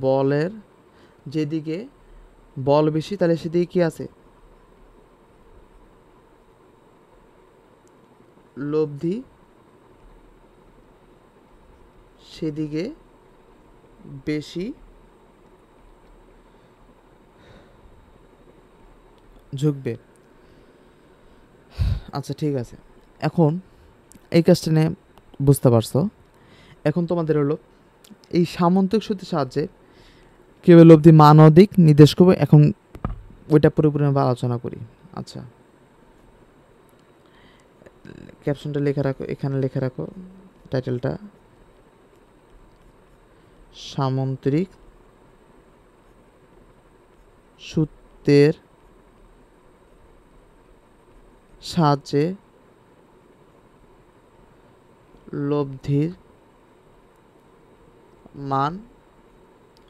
বলের যেদিকে বল বেশি, তাহলে সেদিকে কি আছে? লব্ধি সেদিকে বেশি ঝুঁকবে। আচ্ছা, ঠিক আছে। এখন এই কাজটা নিয়ে বুঝতে পারছো। এখন তোমাদের হলো এই সামন্তরিক সূত্রের সাহায্যে কীভাবে লব্ধি মান ও দিক নির্দেশ করবে, এখন ওইটা পুরোপুরিভাবে আলোচনা করি। আচ্ছা, ক্যাপশনটা লিখে রাখো, এখানে লিখে রাখো টাইটেলটা, সামন্তরিক সূত্রের সাহায্যে লব্ধির মান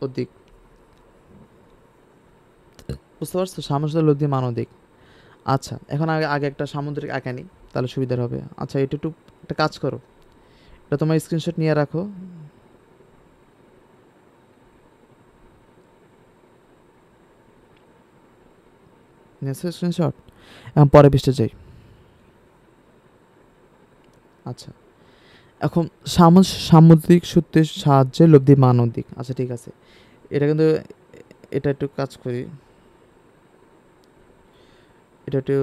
ও দিক। বুঝতে পারছো? সামন্তরিক লব্ধির মান ও দিক। আচ্ছা, এখন আগে একটা সামুদ্রিক আঁকা নিই, তাহলে সুবিধার হবে। আচ্ছা, এটা একটু একটা কাজ করো, এটা তোমার স্ক্রিনশট নিয়ে রাখো। স্ক্রিনশট। এখন পরে পৃষ্ঠে যাই। আচ্ছা, এখন সামুদ্রিক সূত্রের সাহায্যে লব্ধি মান অধিক। আচ্ছা ঠিক আছে, এটা কিন্তু এটা একটু কাজ করি, এটা একটু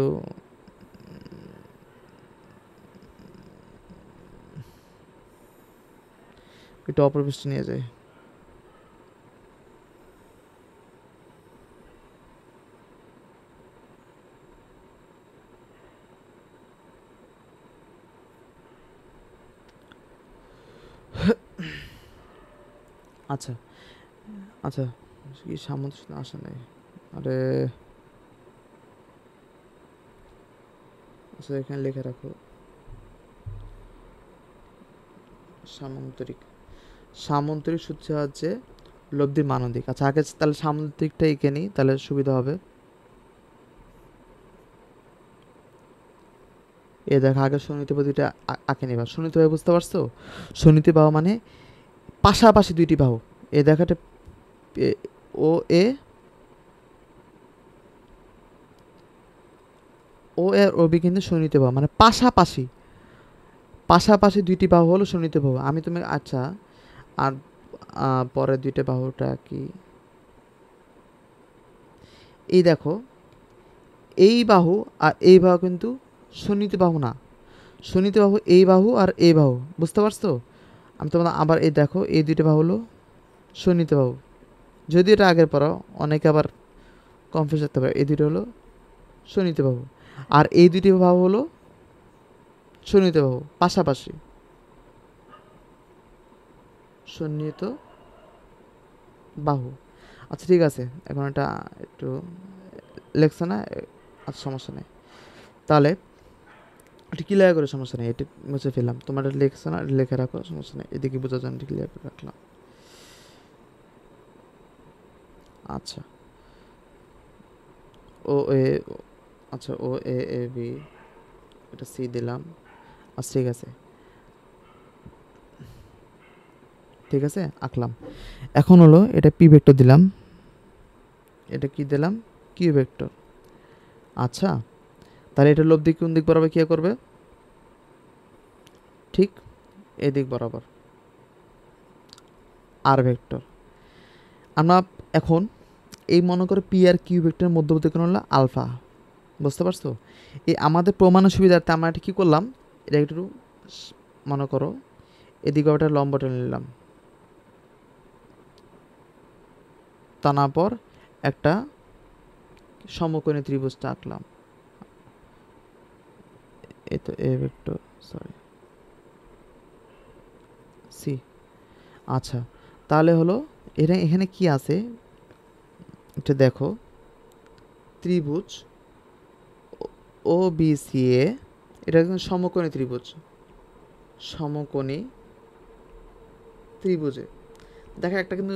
একটু অপরিবৃষ্টি নিয়ে যায়। আচ্ছা আচ্ছা, কি সামুদ্রিক আসে নাই? আরে আচ্ছা, এখানে লিখে রাখো সামুদ্রিক সামুদ্রিক সূত্রের সাহায্যে লব্ধির মান অধিক। আচ্ছা আগে তাহলে সামুদ্রিকটা এঁকে নিই, তাহলে সুবিধা হবে। এ দেখো আগে সুনীতি দুইটা আঁকে নিবা। সুনীতি বাহু বুঝতে পারছো? সুনীতি বাহু মানে পাশাপাশি দুইটি বাহু। এ দেখাটা ও এ ও এর ওবি কিন্তু সুনীতি বাহু, মানে পাশাপাশি পাশাপাশি দুইটি বাহু হলো সুনীতি বাহু। আমি তুমি আচ্ছা, আর পরের দুইটা বাহুটা কি? এই দেখো, এই বাহু আর এই বাহু কিন্তু সুনীতি বাহু না। সুনীতি বাহু এই বাহু আর এই বাহু, বুঝতে পারছো? আমি তোমাদের আবার এই দেখো, এই দুইটা বাহু হলো সুনীতি বাহু। যদি এটা আগের পড়াও অনেকে আবার কনফিউজ হতে পারে। এই দুটো হলো সুনীতি বাহু, আর এই দুটি বাহু হলো সুনীতি বাহু, পাশাপাশি সন্নিহিত বাহু। আচ্ছা ঠিক আছে, এখন এটা একটু লেখছে না? আচ্ছা সমস্যা নেই, তাহলে এটা ক্লিয়ার করে সমস্যা নেই, এটা মুছে ফেললাম। তোমার এটা লেখছে না, লিখে রাখো, সমস্যা নেই, এদিকে বোঝার জন্য ক্লিয়ার করে রাখলাম। আচ্ছা ও এ, আচ্ছা ও এ এ বি, এটা সি দিলাম। আচ্ছা ঠিক আছে, ঠিক আছে আঁকলাম। এখন হলো এটা পি ভেক্টর দিলাম, এটা কি দিলাম? Q vector. আচ্ছা তাহলে এটা লব্ধি কোন দিক বরাবর কি করবে? ঠিক এদিক বরাবর, আর ভেক্টর। আমরা এখন এই মনে করো পি আর কিউ ভেক্টরের মধ্যবর্তী কোণ হলো আলফা, বুঝতে পারছো? এই আমাদের প্রমাণের সুবিধার্থে আমরা এটা কী করলাম, এটা একটু মনে করো এদিকে ওটা লম্ব টেনে নিলাম, টানার পর একটা সমকোণী ত্রিভুজটা আঁকলাম। এই তো এ ভেক্টর, সরি সি। আচ্ছা তাহলে হলো এটা এখানে কি আছে এটা দেখো, ত্রিভুজ ও বি সি এ, এটা কিন্তু সমকোণী ত্রিভুজ, সমকোণী ত্রিভুজে দেখো একটা কিন্তু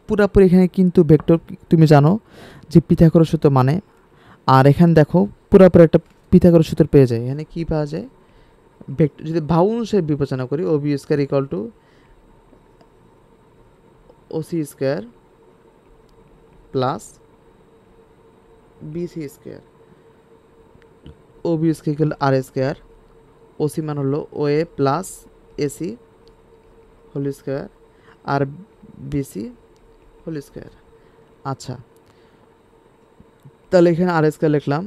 পুরাপুরি এখানে কিন্তু ভেক্টর তুমি জানো যে পিথাগোরাস সূত্র মানে, আর এখানে দেখো পুরাপুরি একটা পিথাগোরাস সূত্র পেয়ে যায়। এখানে কি পাওয়া যায়? ভেক্টর যদি বাহু অনুসারে বিবেচনা করি, O B square equal to O C square plus B C square, O B square equal R square, O C মান হলো O A plus AC whole square আর বিসি হোল স্কোয়ার। আচ্ছা তাহলে এখানে আর স্কোয়ার লিখলাম।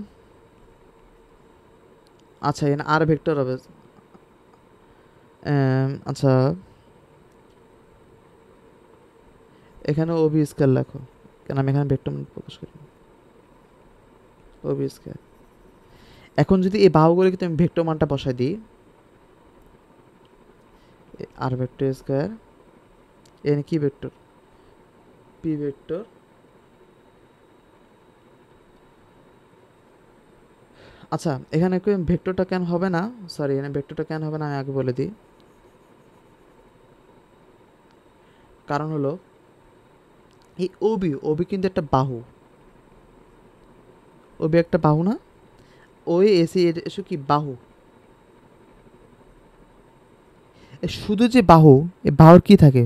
আচ্ছা এখানে আর ভেক্টর হবে। আচ্ছা এখানে ও বি স্কোয়ার লেখো, কেন আমি এখানে ভেক্টর প্রকাশ করি ও বি স্কোয়ার। এখন যদি এই বাহুগুলিকে তুমি ভেক্টর মানটা বসাই দিই, আর ভেক্টর স্কোয়ার, এখানে কি ভেক্টর? P vector. আচ্ছা এখানে ভেক্টরটা কেন হবে না? সরি, এখানে ভেক্টরটা কেন হবে না আমি আগে বলে দিই। কারণ হলো এই ওবি, ওবি কিন্তু একটা বাহু, ওবি একটা বাহু না? ওই এসি এসো কি বাহু, শুধু যে বাহু, এই বাহুর কি থাকে?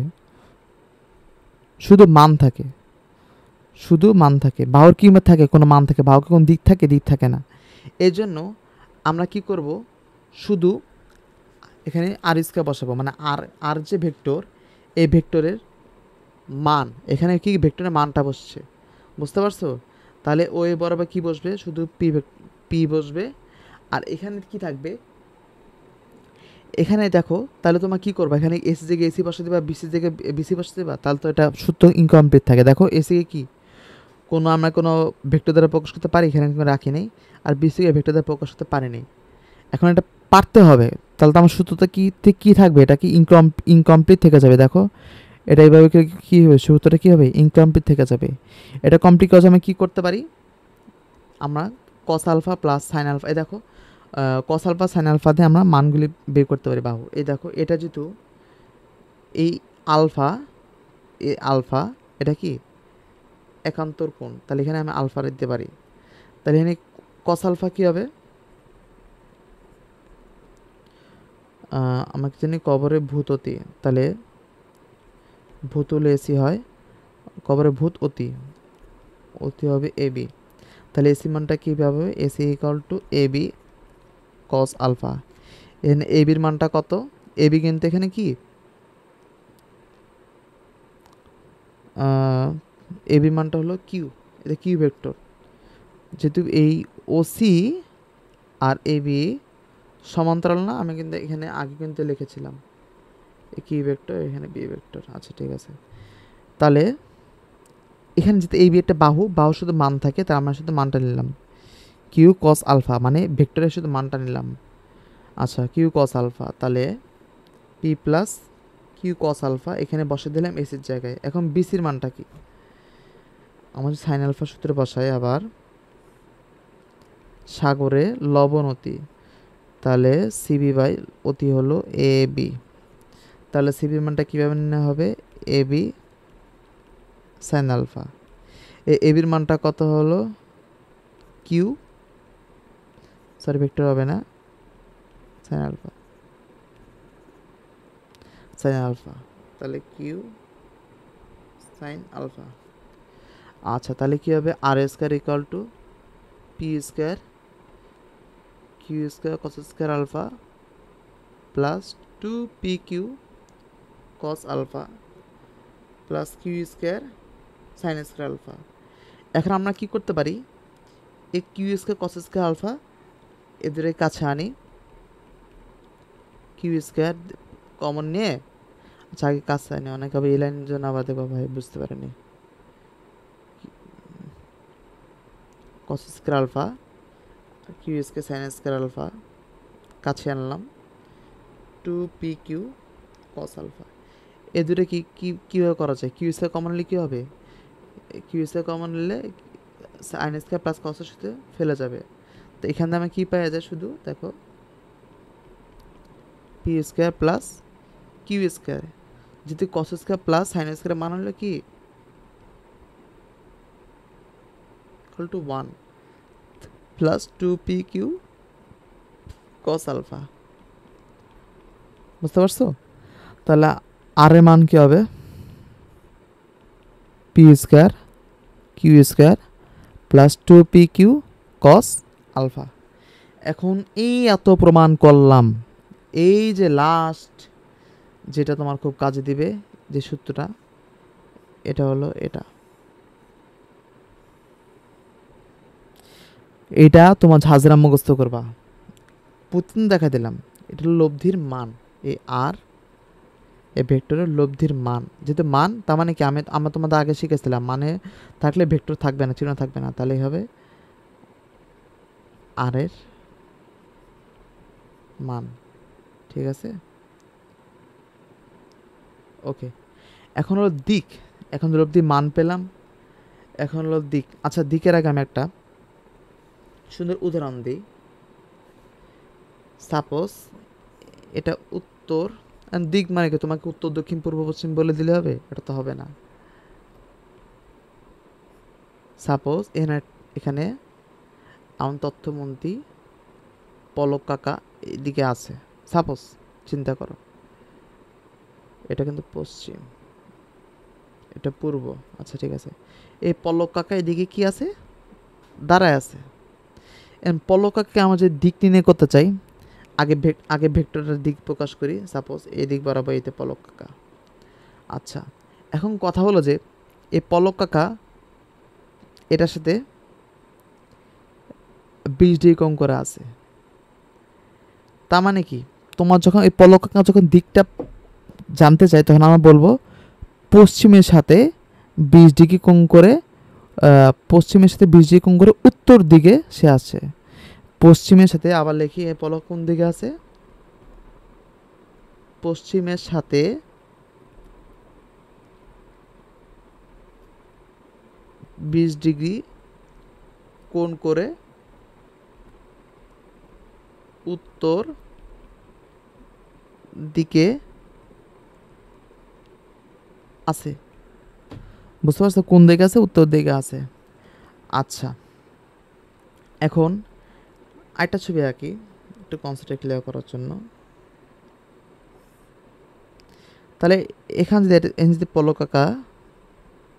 শুধু মান থাকে, শুধু মান থাকে। বাহুর কি থাকে? কোনো মান থাকে? বাহুকে কোনো দিক থাকে? দিক থাকে না। এই জন্য আমরা কি করব, শুধু এখানে আর স্কয়ার বসাবো, মানে আর আর যে ভেক্টর, এই ভেক্টরের মান, এখানে কি ভেক্টরের মানটা বসছে, বুঝতে পারছো? তাহলে ও এ বরাবর কি বসবে, শুধু পি বসবে। আর এখানে কি থাকবে, এখানে দেখো তাহলে তোমার কি করবা, এখানে এসি জায়গায় এসি বসে দেবা, বিসি জায়গায় বিসি বসে দেবা, তাহলে তো এটা সূত্র ইনকমপ্লিট থাকে। দেখো এসি কি কোনো আমরা কোনো ভেক্টর দ্বারা প্রকাশ করতে পারি, এখানে কিন্তু রাখি নেই, আর বিসিকে ভেক্টর দ্বারা প্রকাশ করতে পারি নাই। এখন এটা পারতে হবে, তাহলে তো আমার সূত্রটা কি ঠিক কী থাকবে, এটা কি ইনকমপ্লিট থেকে যাবে। দেখো এটা এইভাবে কী হবে, সূত্রটা কী হবে, ইনকমপ্লিট থেকে যাবে। এটা কমপ্লিট করা আমি কী করতে পারি, আমরা cos alpha plus sine alpha, এই দেখো কস আলফা সাইন আলফা দিয়ে আমরা মানগুলি বের করতে পারি বাহু। এই দেখো এটা যেহেতু এই আলফা, এই আলফা এটা কি একান্তর কোণ, তাহলে এখানে আমি আলফা দিতে পারি। তাহলে এখানে কস আলফা কী হবে, আমাকে জানি কবরে ভূত অতি, তাহলে ভূত হলে এসি হয়, কবরে ভূত অতি, অতি হবে এ বি। তাহলে এসি মানটা কীভাবে হবে, AC equal to A B cos alpha. এখানে এ বির মানটা কত, এ বি কিন্তু এখানে কি এ বির মানটা হলো কিউ, এটা কিউ ভেক্টর, যেহেতু এই ওসি আর এ বি সমান্তরাল না, আমি কিন্তু এখানে আগে কিন্তু লিখেছিলাম এ কিউ ভেক্টর, এখানে বি ভেক্টর। আচ্ছা ঠিক আছে, তাহলে এখানে যেহেতু এই বি একটা বাহু, বাহু শুধু মান থাকে, তার আমরা শুধু মানটা নিলাম কিউ কস আলফা, মানে ভেক্টরের শুধু মানটা নিলাম। আচ্ছা কিউ কস আলফা, তাহলে P plus Q cos alpha এখানে বসে দিলাম এসির জায়গায়। এখন বিসির মানটা কি, আমাদের সাইন আলফা সূত্রে বসাই আবার, সাগরে লবণ অতি, তাহলে সিবি বাই অতি হলো এ বি। তাহলে সিবির মানটা কীভাবে নেওয়া হবে, A B sine alpha. A বির মানটা কত হলো, কিউ, সরি ভেক্টর হবে না, সাইন আলফা, সাইন আলফা, তাহলে কিউ সাইন আলফা। আচ্ছা তাহলে কী হবে, R square equal to P square Q square cos square alpha plus two P Q cos alpha plus Q square sine square alpha. এখন আমরা কি করতে পারি, এই Q square cos square alpha এদের কাছে আনি, কিউ স্কোয়ার কমন নিয়ে, আচ্ছা আগে কাছে আনি, অনেক আবার এই লাইনের জন্য আবার দেখো ভাই বুঝতে পারেনি, cos square alpha Q square sine square alpha কাছে আনলাম, two P Q cos alpha. এ দুটো কীভাবে করা যায়, কিউ স্কোয়ার কমন নিলে কী হবে, কিউ স্কোয়ার কমন নিলে সাইন স্কোয়ার প্লাস কসের সাথে ফেলে যাবে। তো এখানে আমি কী পাওয়া যায়, শুধু দেখো P square plus Q square, যদি cos square plus sine square মান হলো কি equal to 1 plus 2pq cos alpha, বুঝতে পারছো? তাহলে আর এর মান কি হবে, P square Q square plus 2pq cos alpha. এখন এই এত প্রমাণ করলাম, এই যে লাস্ট যেটা তোমার খুব কাজে দিবে যে সূত্রটা, এটা হলো এটা তোমার ঝাঁঝরা মুখস্থ করবা। প্রতিদিন দেখা দিলাম, এটা হলো লব্ধির মান, এই আর এই ভেক্টরের লব্ধির মান, যেহেতু মান তার মানে কি, আমরা তোমাদের আগে শিখেছিলাম মানে থাকলে ভেক্টর থাকবে না, চিহ্ন থাকবে না, তাহলে হবে আর এর মান। ঠিক আছে, ওকে। এখন হলো দিক, এখন লব্ধির মান পেলাম, এখন হলো দিক। আচ্ছা দিকের আগে আমি একটা সুন্দর উদাহরণ দিই। সাপোজ এটা উত্তর, দিক মানে কি, তোমাকে উত্তর দক্ষিণ পূর্ব পশ্চিম বলে দিলে হবে, এটা তো হবে না। সাপোজ এখানে আমার তথ্যমন্ত্রী পলক কাকা এদিকে আছে, সাপোজ চিন্তা করো, এটা কিন্তু পশ্চিম, এটা পূর্ব। আচ্ছা ঠিক আছে, এই পলক কাকা এদিকে কি আছে, দাঁড়ায় আছে। পলক কাকাকে আমরা যদি দিক নির্ণয় করতে চাই, আগে ভেক্টরের দিক প্রকাশ করি, সাপোজ এই দিক বরাবর এতে পলক কাকা। আচ্ছা, এখন কথা হলো যে এই পলক কাকা এটার সাথে 20 ডিগ্রি কোণ করে আছে। তার মানে কি, তোমার যখন এই পলক কাকা যখন দিকটা জানতে চাই তখন আমরা বলবো পশ্চিমের সাথে 20 ডিগ্রি কোণ করে, পশ্চিমের সাথে 20 ডিগ্রি কোণ করে উত্তর দিকে সে আছে। পশ্চিমের সাথে আবার লিখি, এই পলক কোন দিকে আছে, পশ্চিমের সাথে 20 ডিগ্রি কোণ করে উত্তর দিকে আছে। বুঝতে পারছো কোন দিকে আছে? উত্তর দিকে আছে। আচ্ছা, এখন আরেকটা ছবি আঁকি একটু কনসেপ্টটা ক্লিয়ার করার জন্য। তাহলে এখানে যদি পলক কাকা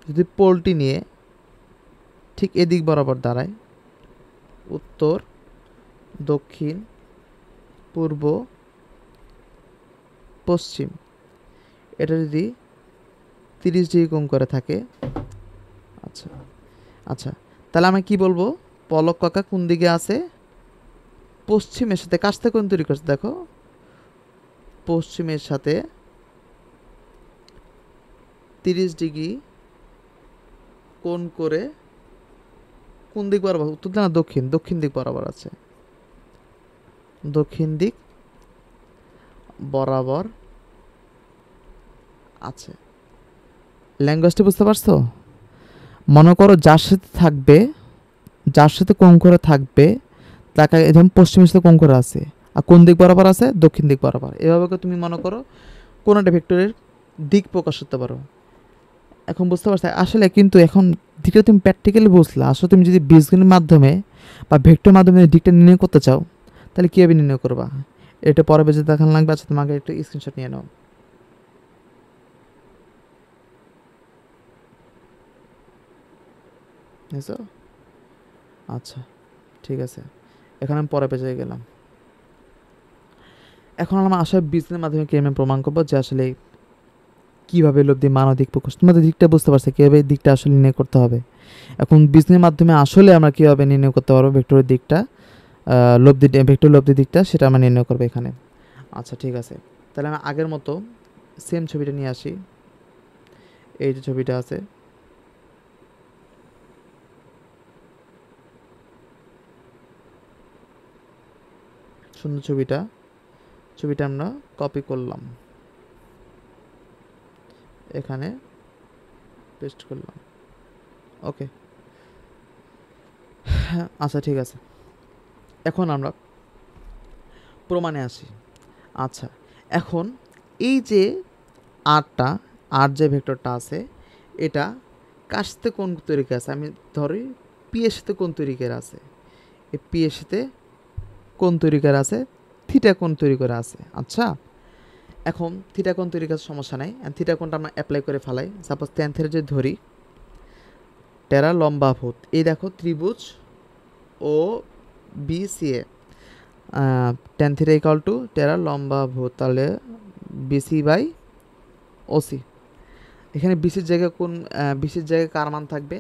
যদি পোলটি নিয়ে ঠিক এদিক বরাবর দাঁড়ায়, উত্তর, দক্ষিণ, পূর্ব, পশ্চিম, এটা যদি 30 ডিগ্রি কোণ করে থাকে, আচ্ছা আচ্ছা, তাহলে আমি কি বলবো, পলক কাকা কোন দিকে আছে, পশ্চিমের সাথে কাছ থেকে কোণ তৈরি করছে, দেখো পশ্চিমের সাথে 30 ডিগ্রি কোণ করে কোন দিক বরাবর, উত্তর দিক না দক্ষিণ, দক্ষিণ দিক বরাবর আছে, দক্ষিণ দিক বরাবর আছে। ল্যাঙ্গুয়েজটি বুঝতে পারছো? মনে করো যার সাথে থাকবে, যার সাথে কোণ করে থাকবে তাকে একদম পশ্চিমের সাথে কোণ করে আছে, আর কোন দিক বরাবর আছে, দক্ষিণ দিক বরাবর। এভাবে তুমি মনে করো কোন একটা ভেক্টরের দিক প্রকাশ করতে পারো। এখন বুঝতে পারছো আসলে, কিন্তু এখন দিকটা তুমি প্র্যাকটিক্যালি বুঝলা। আসলে তুমি যদি বীজগণিতের মাধ্যমে বা ভেক্টর মাধ্যমে দিকটা নির্ণয় করতে চাও তাহলে কীভাবে নির্ণয় করবা, এটা পরে বেজে দেখানো লাগবে। আচ্ছা, তোমাকে একটু স্ক্রিনশট নিয়ে নাও। আচ্ছা, ঠিক আছে, এখন আমি পরে পেজে গেলাম। এখন আমরা আসলে বীজগণিতের মাধ্যমে কীভাবে প্রমাণ করবো যে আসলে কীভাবে লব্ধি মান ও দিক প্রকাশ, তোমাদের দিকটা বুঝতে পারছে কীভাবে দিকটা আসলে নির্ণয় করতে হবে। এখন বীজগণিতের মাধ্যমে আসলে আমরা কীভাবে নির্ণয় করতে পারবো ভেক্টরের দিকটা, ভেক্টর লব্ধি দিকটা, সেটা আমরা নির্ণয় করবো এখানে। আচ্ছা, ঠিক আছে, তাহলে আমি আগের মতো সেম ছবিটা নিয়ে আসি। এই যে ছবিটা আছে, সুন্দর ছবিটা আমরা কপি করলাম, এখানে পেস্ট করলাম। ওকে, আচ্ছা, ঠিক আছে, এখন আমরা প্রমাণে আসি। আচ্ছা, এখন এই যে আর যে ভেক্টরটা আছে এটা কার সাথে কোণ তৈরি করে আছে, আমি ধরি পি এর সাথে কোণ তৈরি করে আছে, এই পি এর সাথে কোণ তৈরি করে আছে, থিটা কোণ তৈরি করে আছে। আচ্ছা, এখন থিটা কোণ তৈরি করার সমস্যা নাই, থিটা কোণটা আমরা অ্যাপ্লাই করে ফেলাই। সাপোজ ট্যান থিটা যদি ধরি, টেরা লম্বাভূত, এই দেখো ত্রিভুজ O B C A, tan theta equal to টেরা লম্বাভূত, তাহলে বিসি বাই ওসি। এখানে বিসির জায়গায় বিসির জায়গায় কার মান থাকবে,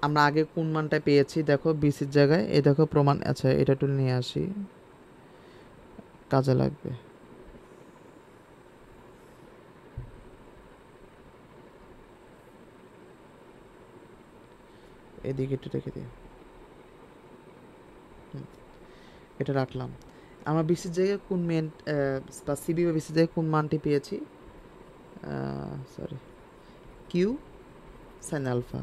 আমরা আগে কোন মানটা পেয়েছি, দেখো বিসির জায়গায়, এই দেখো প্রমাণ। আচ্ছা, এটা একটু নিয়ে আসি, কাজে লাগবে। এদিকে একটু রেখে দিই, এটা রাখলাম। আমরা বিসির জায়গায় কোন মেন বা সিবি বা বিসির জায়গায় কোন মানটি পেয়েছি, সরি, কিউ সাইন আলফা।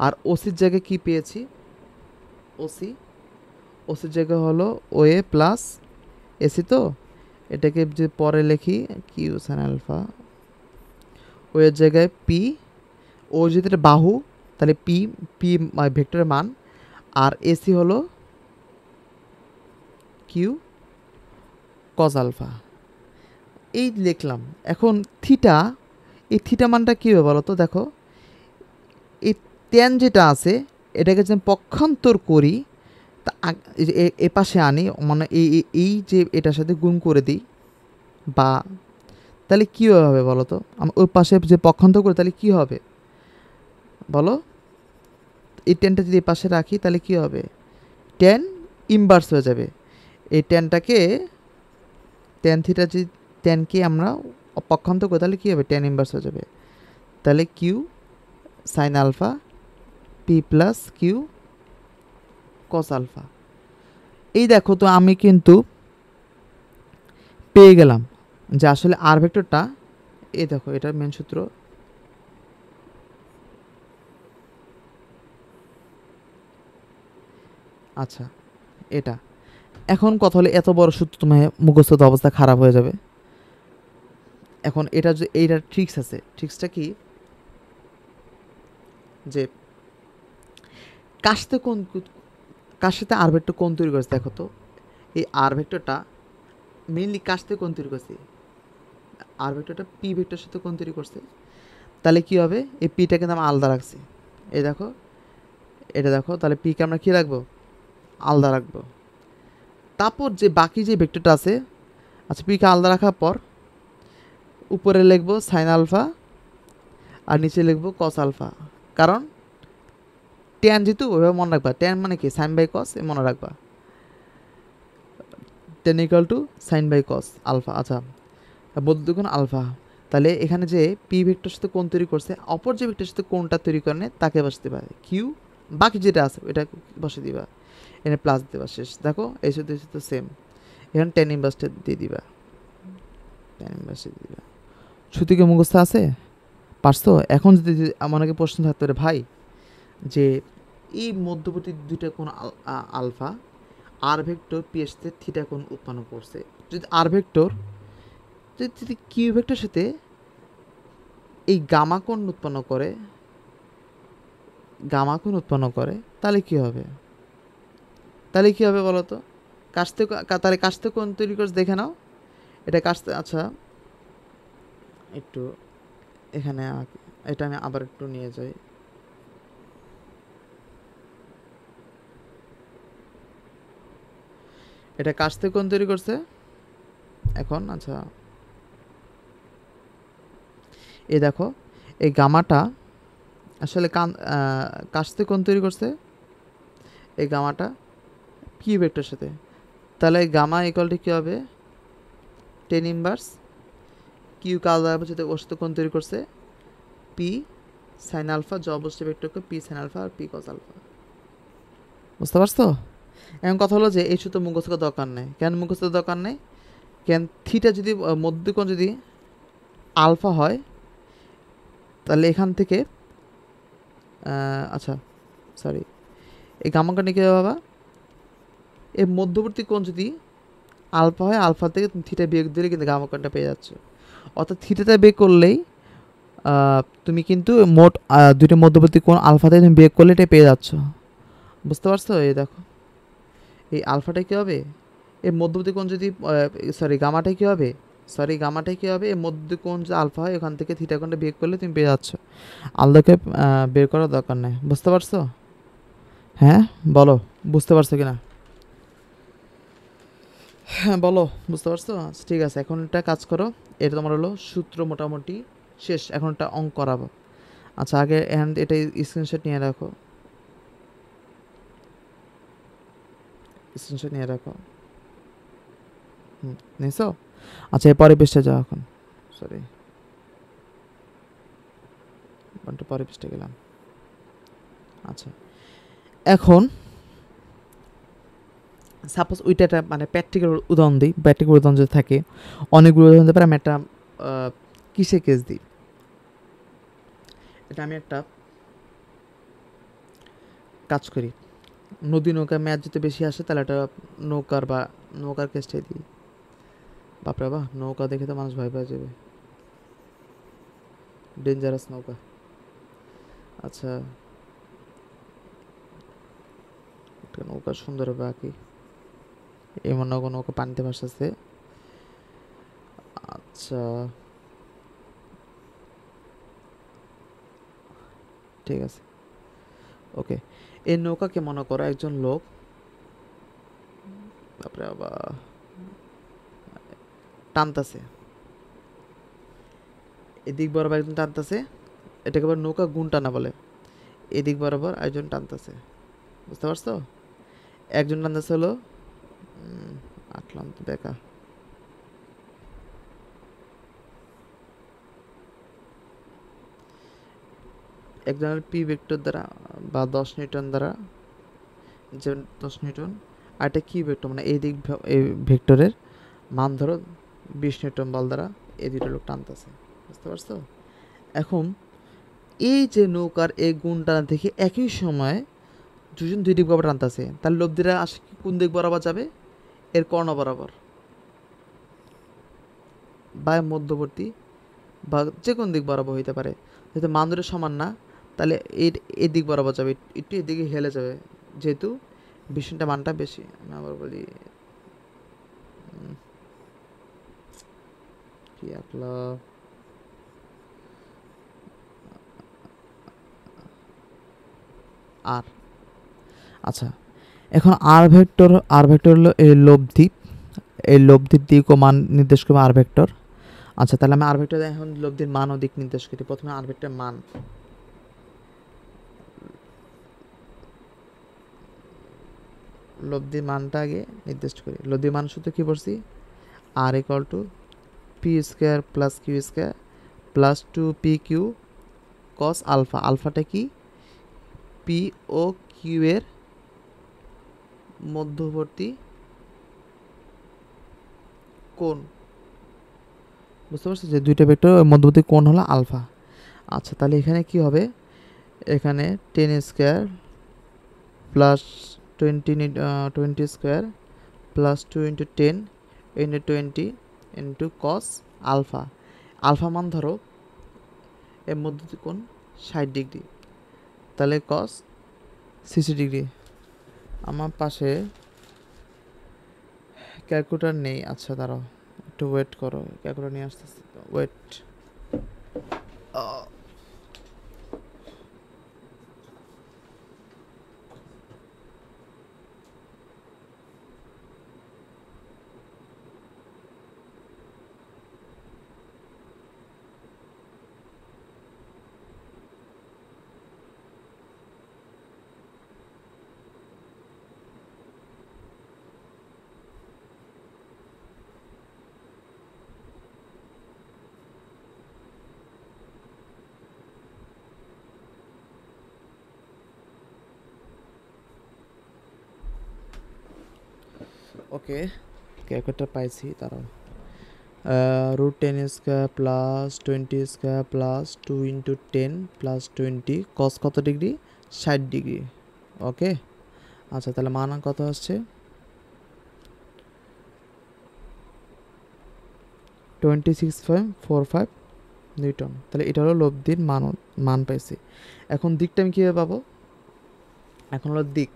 আর ওসির জায়গায় কি পেয়েছি, ওসির জায়গায় হলো ও এ প্লাস এসি, তো এটাকে যে পরে লিখি কিউ সাইন আলফা, ও এর জায়গায় পি, ও যদি এটা বাহু তাহলে পি ভেক্টরের মান, আর এসি হলো কিউ কজ আলফা, এই লিখলাম। এখন থিটা, এই থিটা মানটা কী হবে বলো তো, দেখো এই ট্যান যেটা আছে এটাকে যদি পক্ষান্তর করি এই যে এ পাশে আনি, মানে এই যে এটার সাথে গুণ করে দিই, বা তাহলে কী হবে বলো তো? ওই পাশে যে পক্ষান্তর করে তাহলে কী হবে বলো? এই টেনটা যদি এই পাশে রাখি তাহলে কী হবে? টেন ইনভার্স হয়ে যাবে। এই টেনটাকে, টেন থিটা যদি টেনকে আমরা পক্ষান্তর করি তাহলে কী হবে? টেন ইনভার্স হয়ে যাবে। তাহলে Q sine alpha P plus Q cos alpha. এই দেখো তো আমি কিন্তু পেয়ে গেলাম যে আসলে আর ভেক্টরটা, এই দেখো এটার মেন সূত্র, আচ্ছা এটা। এখন কথা হলে এত বড় সূত্র তোমার মুখস্থ অবস্থা খারাপ হয়ে যাবে। এখন এটা যে এইটার ট্রিক্স আছে, ট্রিক্সটা কি যে কার সাথে কোন, কার সাথে আর ভেক্টর কোন তৈরি করেছে দেখো তো। এই আর ভেক্টরটা মেইনলি কার সাথে কোন তৈরি করছে? আর ভেক্টরটা পি ভেক্টরের সাথে কোন তৈরি করছে। তাহলে কি হবে? এই পিটাকে আমরা আলাদা রাখছি, এই দেখো এটা দেখো, তাহলে পিকে আমরা কী রাখবো? আলাদা রাখবো। তারপর যে বাকি যে ভেক্টরটা আছে, আচ্ছা পিকে আলাদা রাখার পর উপরে লিখবো সাইন আলফা আর নিচে লিখবো কস আলফা। কারণ ট্যান যেহেতু ওইভাবে মনে রাখবা, ট্যান মানে কি সাইন বাই কস, এ মনে রাখবা, tan equal to sine by cos alpha. আচ্ছা মধ্যকোণ আলফা। তাহলে এখানে যে পি ভেক্টরের সাথে কোণ তৈরি করছে, অপর যে ভেক্টরের সাথে কোণটা তৈরি করে তাকে বসতে পারে কিউ, বাকি যেটা আছে ওইটা বসে দিবা, এনে প্লাস দেবা, শেষ। দেখো এই সাথে তো সেম, এখানে টেন ইনভার্সটা দিয়ে দিবা, টেন ইনভার্সটা দিয়ে দিবা। শ্রুতিকে মুখস্থ আছে, পারছো? এখন যদি আমাকে প্রশ্ন থাকতে পারে ভাই যে এই মধ্যবর্তী দুইটা কোণ আলফা, আর ভেক্টর পি এর সাথে থিটা কোণ উৎপন্ন করছে, যদি আর ভেক্টর যদি কিউ ভেক্টরের সাথে এই গামা কোণ উৎপন্ন করে, গামা কোণ উৎপন্ন করে, তাহলে কি হবে? তাহলে কি হবে বলো তো? কাস্তে, তাহলে কাস্তে কোণ তৈরি করে দেখে নাও, এটা কাস্তে। আচ্ছা একটু এখানে এটা আমি আবার একটু নিয়ে যাই, এটা কাস্তে কোণ তৈরি করছে এখন। আচ্ছা এই দেখো এই গামাটা আসলে কাস্তে কোণ তৈরি করছে, এই গামাটা কিউ ভেক্টরের সাথে। তাহলে গামা ইকুয়ালটি কী হবে? টেন ইনভার্স কিউ কালদা সাথে ওর সাথে কোণ তৈরি করছে পি সাইন আলফা, জ অবশ্যই ভেক্টরকে পি সাইন আলফা আর পি কস আলফা। বুঝতে পারছো? এখন কথা হলো যে এই সূত্র মুখস্থ দরকার নেই। কেন মুখস্থ দরকার নেই? কেন থিটা যদি মধ্যকোণ যদি আলফা হয়, তাহলে এখান থেকে আচ্ছা সরি, এই গামাকানি কী হবে বাবা? এই মধ্যবর্তী কোণ যদি আলফা হয়, আলফা থেকে তুমি থিটা বিয়োগ দিলে কিন্তু গামাকোণটা পেয়ে যাচ্ছ। অর্থাৎ থিটাটা বিয়োগ করলেই তুমি কিন্তু মোট দুইটা মধ্যবর্তী কোণ আলফা থেকে তুমি বিয়োগ করলে এটা পেয়ে যাচ্ছ। বুঝতে পারছো? এই দেখো এই আলফাটা কী হবে? এই মধ্যবর্তী কোণ যদি গামাটাই কী হবে? গামাটাই কী হবে? এই মধ্যবর্তী কোণ যে আলফা হয় ওখান থেকে থিটা কোণটা বিয়োগ করলে তুমি পেয়ে যাচ্ছ। আলাদাকে বের করার দরকার নেই। বুঝতে পারছো? হ্যাঁ বলো, বুঝতে পারছো কিনা? হ্যাঁ বলো, বুঝতে পারছো? আচ্ছা ঠিক আছে, এখন একটা কাজ করো, এটা তোমার হলো সূত্র মোটামুটি শেষ, এখন একটা অঙ্ক করাবো। আচ্ছা আগে এটা স্ক্রিনশট নিয়ে রাখো, স্ক্রিনশট নিয়ে রাখো। নিছো? আচ্ছা এরপরে পৃষ্ঠায় যাও এখন, সরি পরে পৃষ্ঠায় গেলাম। আচ্ছা এখন সাপোজ ওইটা একটা মানে প্র্যাকটিক্যাল উদাহরণ দিই, প্র্যাকটিক্যাল উদাহরণ যদি থাকে অনেকগুলো উদাহরণ দিতে পারে, আমি একটা কিসে কেস দিই, এটা আমি একটা কাজ করি, নদী নৌকা ম্যাচ যদি বেশি আসে তাহলে একটা নৌকার কেসটাই দিই। বাপরে বাহ, নৌকা দেখে তো মানুষ ভয় পেয়ে যাবে, ডেঞ্জারাস নৌকা। আচ্ছা একটা নৌকা সুন্দর হবে আঁকি, এমন নৌকা পানিতে ভাসতেছে। আচ্ছা ঠিক আছে ওকে, এই নৌকাকে মনে করো একজন লোক তারপরে আবার টানতাছে, এদিক বরাবর একজন টানতাছে, এটাকে আবার নৌকা গুণ টানা বলে। এদিক বরাবর একজন টানতাছে, বুঝতে পারছো? একজন টানতাছে হলো আটলাম তো বেকা, একজনের পি ভেক্টর দ্বারা বা 10 নিউটন দ্বারা, যে 10 নিউটন, আর এটা কি ভেক্টর মানে এই দিক এই ভেক্টরের মান ধরো 20 নিউটন বল দ্বারা এই দুটো লোক টানতেছে, বুঝতে পারছো? এখন এই যে নৌকার এই গুণ টানা থেকে একই সময় দুজন দুই দিক বরাবর টানতেছে, তাহলে লব্ধিরা আসে কোন দিক বরাবর যাবে? এর কর্ণ বরাবর বা মধ্যবর্তী বা যে কোন দিক বরাবর হইতে পারে। যেহেতু মান দুটো সমান না, তাহলে এই দিক বরাবর যাবে, একটু এদিকে হেলে যাবে, যেহেতু বিষ্ণুটা মানটা বেশি। আমি আবার বলি কি একলা আর, আচ্ছা এখন আর ভেক্টর হলো এই লব্ধি, এই লব্ধির দিক ও মান নির্দেশ করবে আর ভেক্টর। আচ্ছা তাহলে আমি আর ভেক্টর এখন লব্ধির মান ও দিক নির্দেশ করি। প্রথমে আর ভেক্টর মান, লব্ধির মানটা আগে নির্দিষ্ট করি। লব্ধির মান সূত্র কি পড়ছি? R equal to P square plus Q square plus 2 P Q cos alpha. আলফাটা কি? পি ও কিউ এর মধ্যবর্তী কোণ, বুঝতে পারছো? যে দুইটা ভেক্টর মধ্যবর্তী কোণ হলো আলফা। আচ্ছা তাহলে এখানে কি হবে? এখানে 10 square plus 20 square plus 2 into 10 into 20 into cos alpha. Alpha মান ধরো এর মধ্যবর্তী কোণ 60 ডিগ্রি, তাহলে কস 60 ডিগ্রি। আমার পাশে ক্যালকুলেটর নেই, আচ্ছা দাঁড়াও একটু ওয়েট করো, ক্যালকুলেটর নিয়ে আসতেছি, ওয়েট। ওকে ক্যালকুলেটর পাইছি, দাঁড়াও। √10 square plus 20 square plus 2 into 10 plus 20 কস কত ডিগ্রি? 60 ডিগ্রি। ওকে আচ্ছা তাহলে মান কত আসছে? 26.45 নিউটন। তাহলে এটা হলো লব্ধির মান পাইছি। এখন দিকটা আমি কীভাবে পাবো? এখন হলো দিক,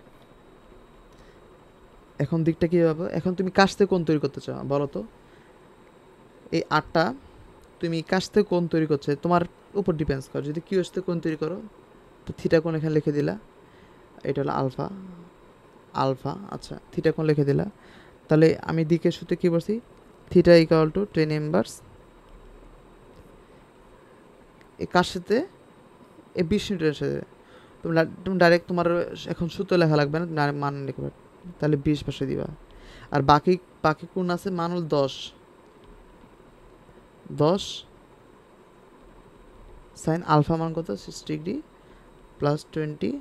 এখন দিকটা কীভাবে পাবো? এখন তুমি কাছ থেকে কোণ তৈরি করতে চাও বলো তো? এই 8টা তুমি কাছ থেকে কোণ তৈরি করছে তোমার উপর ডিপেন্ডস করে। যদি কিউ থেকে কোণ তৈরি করো তো থিটা কোণ এখানে লিখে দিলা, এটা হলো আলফা আলফা। আচ্ছা থিটা কোণ লিখে দিলা, তাহলে আমি দিকের সূত্রে কী বলছি? Theta equal two ten inverse এই কার সাথে? এই 20 নিউটনের সাথে। তুমি ডাইরেক্ট তোমার এখন সূত্র লেখা লাগবে না, তুমি মান লিখবে, তাহলে 20 পাশে দিবা। আর বাকি বাকি কোণ আছে মান হল 10 সাইন আলফা মান কত? 60 degree plus 20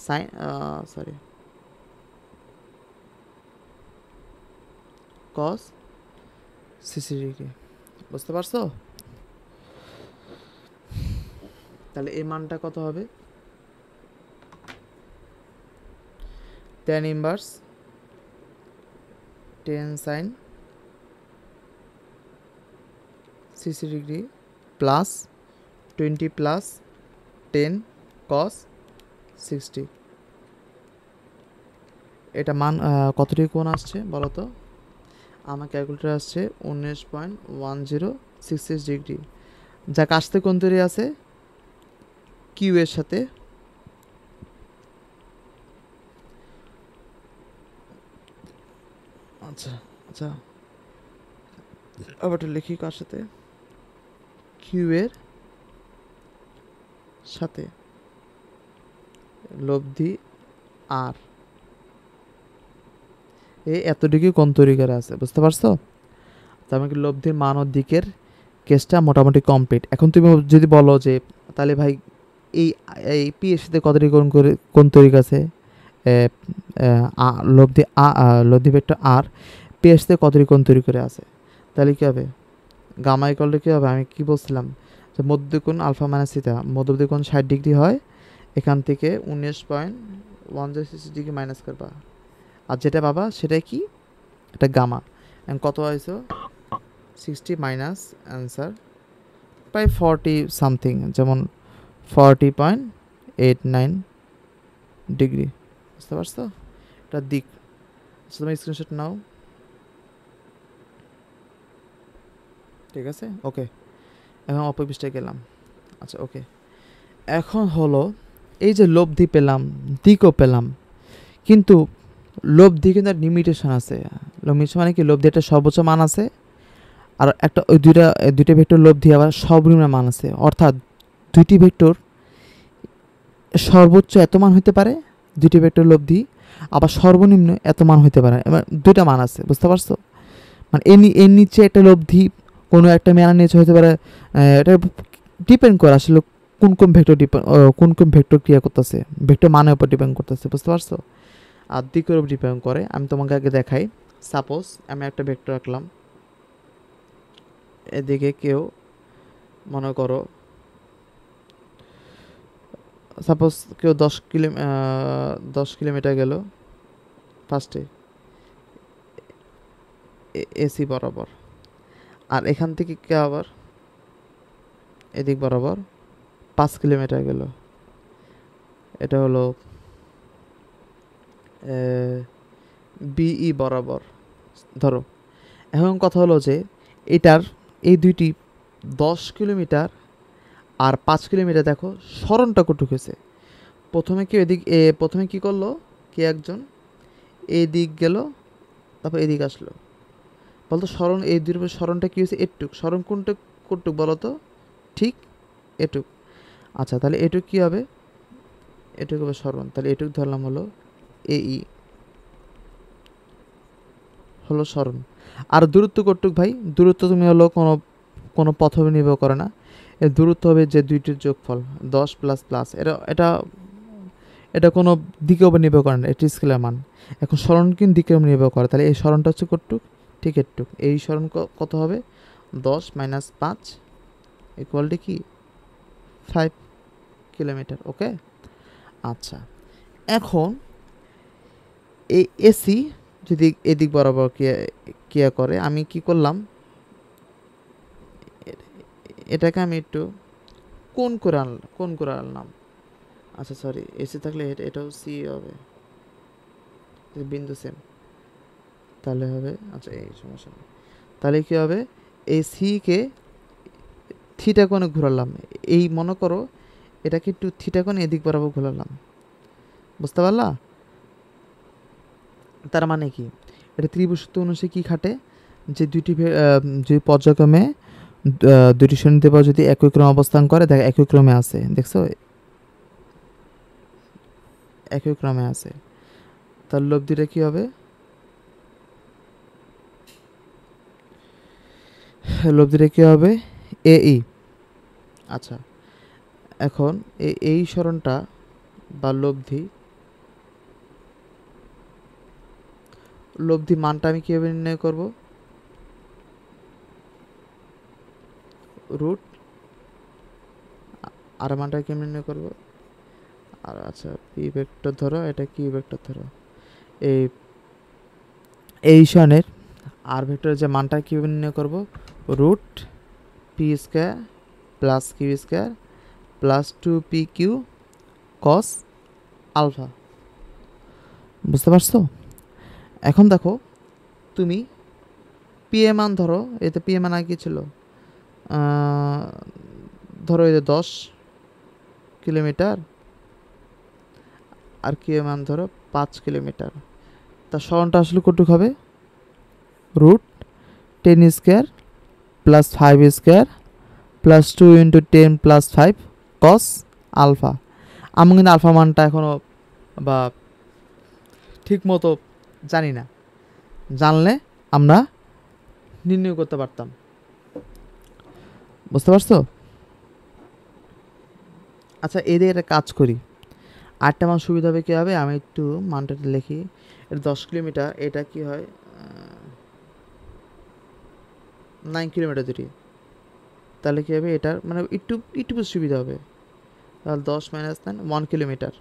sine cos 60 degree, বুঝতে পারছো? তাহলে এই মানটা কত হবে? tan inverse 10 sine 60 degree plus 20 plus 10 cos 60। এটা মান কতটি কোণ আসছে বলো তো? আমার ক্যালকুলেটর আসছে 19.1066 ডিগ্রি, যা কাছতে কোণ তৈরি আছে কিউ এর সাথে। আচ্ছা আচ্ছা, আবার লিখি কার সাথে, কিউ এর সাথে লব্ধি আর এই এতটুকু কোন তৈরি করা আছে, বুঝতে পারছো? তার মানে কি লব্ধির মান ও দিকের কেসটা মোটামুটি কমপ্লিট। এখন তুমি যদি বলো যে তাহলে ভাই এই এই পি এর সাথে কতটি কোন তৈরি আছে, লব্ধি ভেক্টর আর পি এর সাথে কতটি কোন তৈরি করে আছে, তাহলে কী হবে? গামা ইকুয়াল টু কী হবে? আমি কি বলছিলাম যে মধ্যকোণ আলফা মাইনাস থিটা, মধ্যবর্তী কোণ 60 ডিগ্রি হয়, এখান থেকে 19.106 ডিগ্রি মাইনাস করবা, আর যেটা পাবা সেটাই কি, এটা গামা। কত হয়েছে? 60 মাইনাস অ্যান্সার প্রায় 40 সামথিং, যেমন 40.89 ডিগ্রি, বুঝতে পারছো? এটা দিক। তুমি স্ক্রিনশট নাও, ঠিক আছে? ওকে, এখন অপর পৃষ্ঠায় গেলাম। আচ্ছা ওকে, এখন হলো এই যে লব্ধি পেলাম, দিকও পেলাম, কিন্তু লব্ধি কিন্তু একটা লিমিটেশন আছে। লিমিটেশন মানে কি, লব্ধি একটা সর্বোচ্চ মান আছে, আর একটা ওই দুইটা ভেক্টর লব্ধি আবার সর্বনিম্ন মান আছে, অর্থাৎ দুইটি ভেক্টর সর্বোচ্চ এত মান হতে পারে, দুইটি ভেক্টর লব্ধি আবার সর্বনিম্ন এত মান হতে পারে, এবার দুইটা মান আছে, বুঝতে পারছো? মানে এর নিচে একটা লব্ধি কোনো একটা ম্যানের নিচে হতে পারে, এটা ডিপেন্ড করে আসলে কোন কোন ভেক্টর ক্রিয়া করতেছে, ভেক্টর মানের উপর ডিপেন্ড করতেছে, বুঝতে পারছো? আর দিকের উপর ডিপেন্ড করে। আমি তোমাকে আগে দেখাই, সাপোজ আমি একটা ভেক্টর আঁকলাম, এদিকে কেউ মনে করো সাপোজ কেউ 10 কিলোমিটার গেল ফার্স্টে এসি বরাবর, আর এখান থেকে কে আবার এদিক বরাবর 5 কিলোমিটার গেল, এটা হলো বিই বরাবর ধরো। এখন কথা হলো যে এটার এই দুইটি 10 কিলোমিটার আর 5 কিলোমিটার, দেখো সরণটা কটুক হয়েছে। প্রথমে কি করলো, কে একজন এদিক গেল, তারপর এদিক আসলো, বলতো সরণ এই দুই সরণটা কী হয়েছে, এটুক সরণ কোনটা কটুক বলো তো, ঠিক এটুক। আচ্ছা তাহলে এটুক কী হবে, এটুক হবে সরণ, তাহলে এটুক ধরলাম হলো এই হলো সরণ। আর দূরত্ব কটুক ভাই, দূরত্ব তুমি হলো কোনো পথ নির্ভর করে না, এর দূরত্ব হবে যে দুইটির যোগফল 10 প্লাস প্লাস, এটা এটা কোনো দিকের উপর নির্ভর করে না, এটি স্কেলার মান। এখন সরণ কিন্তু দিকের উপর নির্ভর করে, তাহলে এই সরণটা হচ্ছে কটুক, ঠিক এটুক। এই সরণ কত হবে, 10 মাইনাস 5 ইকুয়ালটি কি 5 কিলোমিটার। ওকে, আচ্ছা এখন এই এসি যদি এদিক বরাবর ক্রিয়া করে, আমি কি করলাম, এটাকে আমি একটু কোন করে আনলাম। আচ্ছা সরি, এসি থাকলে এটাও সি হবে, বিন্দু সেম, তাহলে হবে আচ্ছা এই সমস্যা নেই। তাহলে কী হবে, এই সিকে থিটা কোণে ঘোরালাম, এই মনে করো এটাকে একটু থিটা কোণে এদিক বরাবর ঘোরালাম, বুঝতে পারলা? তার মানে কি, এটা ত্রিভুজত্ব অনুসারে কী খাটে, যে যদি পর্যায়ক্রমে দুটি শ্রেণীতে যদি একই ক্রমে অবস্থান করে, দেখ একই ক্রমে আছে, দেখছো একই ক্রমে আছে, তার লব্ধিটা কী হবে, লব্ধিটা কী হবে এই। আচ্ছা এখন এই সরণটা বা লব্ধি মানটা আমি কীভাবে নির্ণয় করব, রুট আর মানটা কীভাবে নির্ণয় করব, আর আচ্ছা পি ভেক্টর ধরো, এটা কিউ ভেক্টর ধরো, এই সরণের আর ভেক্টরের যে মানটা কীভাবে নির্ণয় করব, root P square plus Q square plus 2pq cos alpha, বুঝতে পারছো? এখন দেখো তুমি পি এ মান ধরো, এতে পি এ মান আগে ছিল ধরো এই যে 10 কিলোমিটার, আর কিউ এ মান ধরো 5 কিলোমিটার, তার সরণটা আসলে কতটুক হবে, root 10 square plus 5 square plus 2 into 10 plus 5 cos alpha. আমি কিন্তু আলফা মানটা এখনও বা ঠিক মতো জানি না, জানলে আমরা নির্ণয় করতে পারতাম। বুঝতে পারছো? আচ্ছা, এদের একটা কাজ করি, আরেকটা মান সুবিধা হবে কী হবে, আমি একটু মানটা লিখি। এটা 10 কিলোমিটার, এটা কি হয় 9 কিলোমিটার যদি, তাহলে কী হবে এটার মানে একটু একটু সুবিধা হবে। তাহলে 10 মাইনাস 9 1 কিলোমিটার,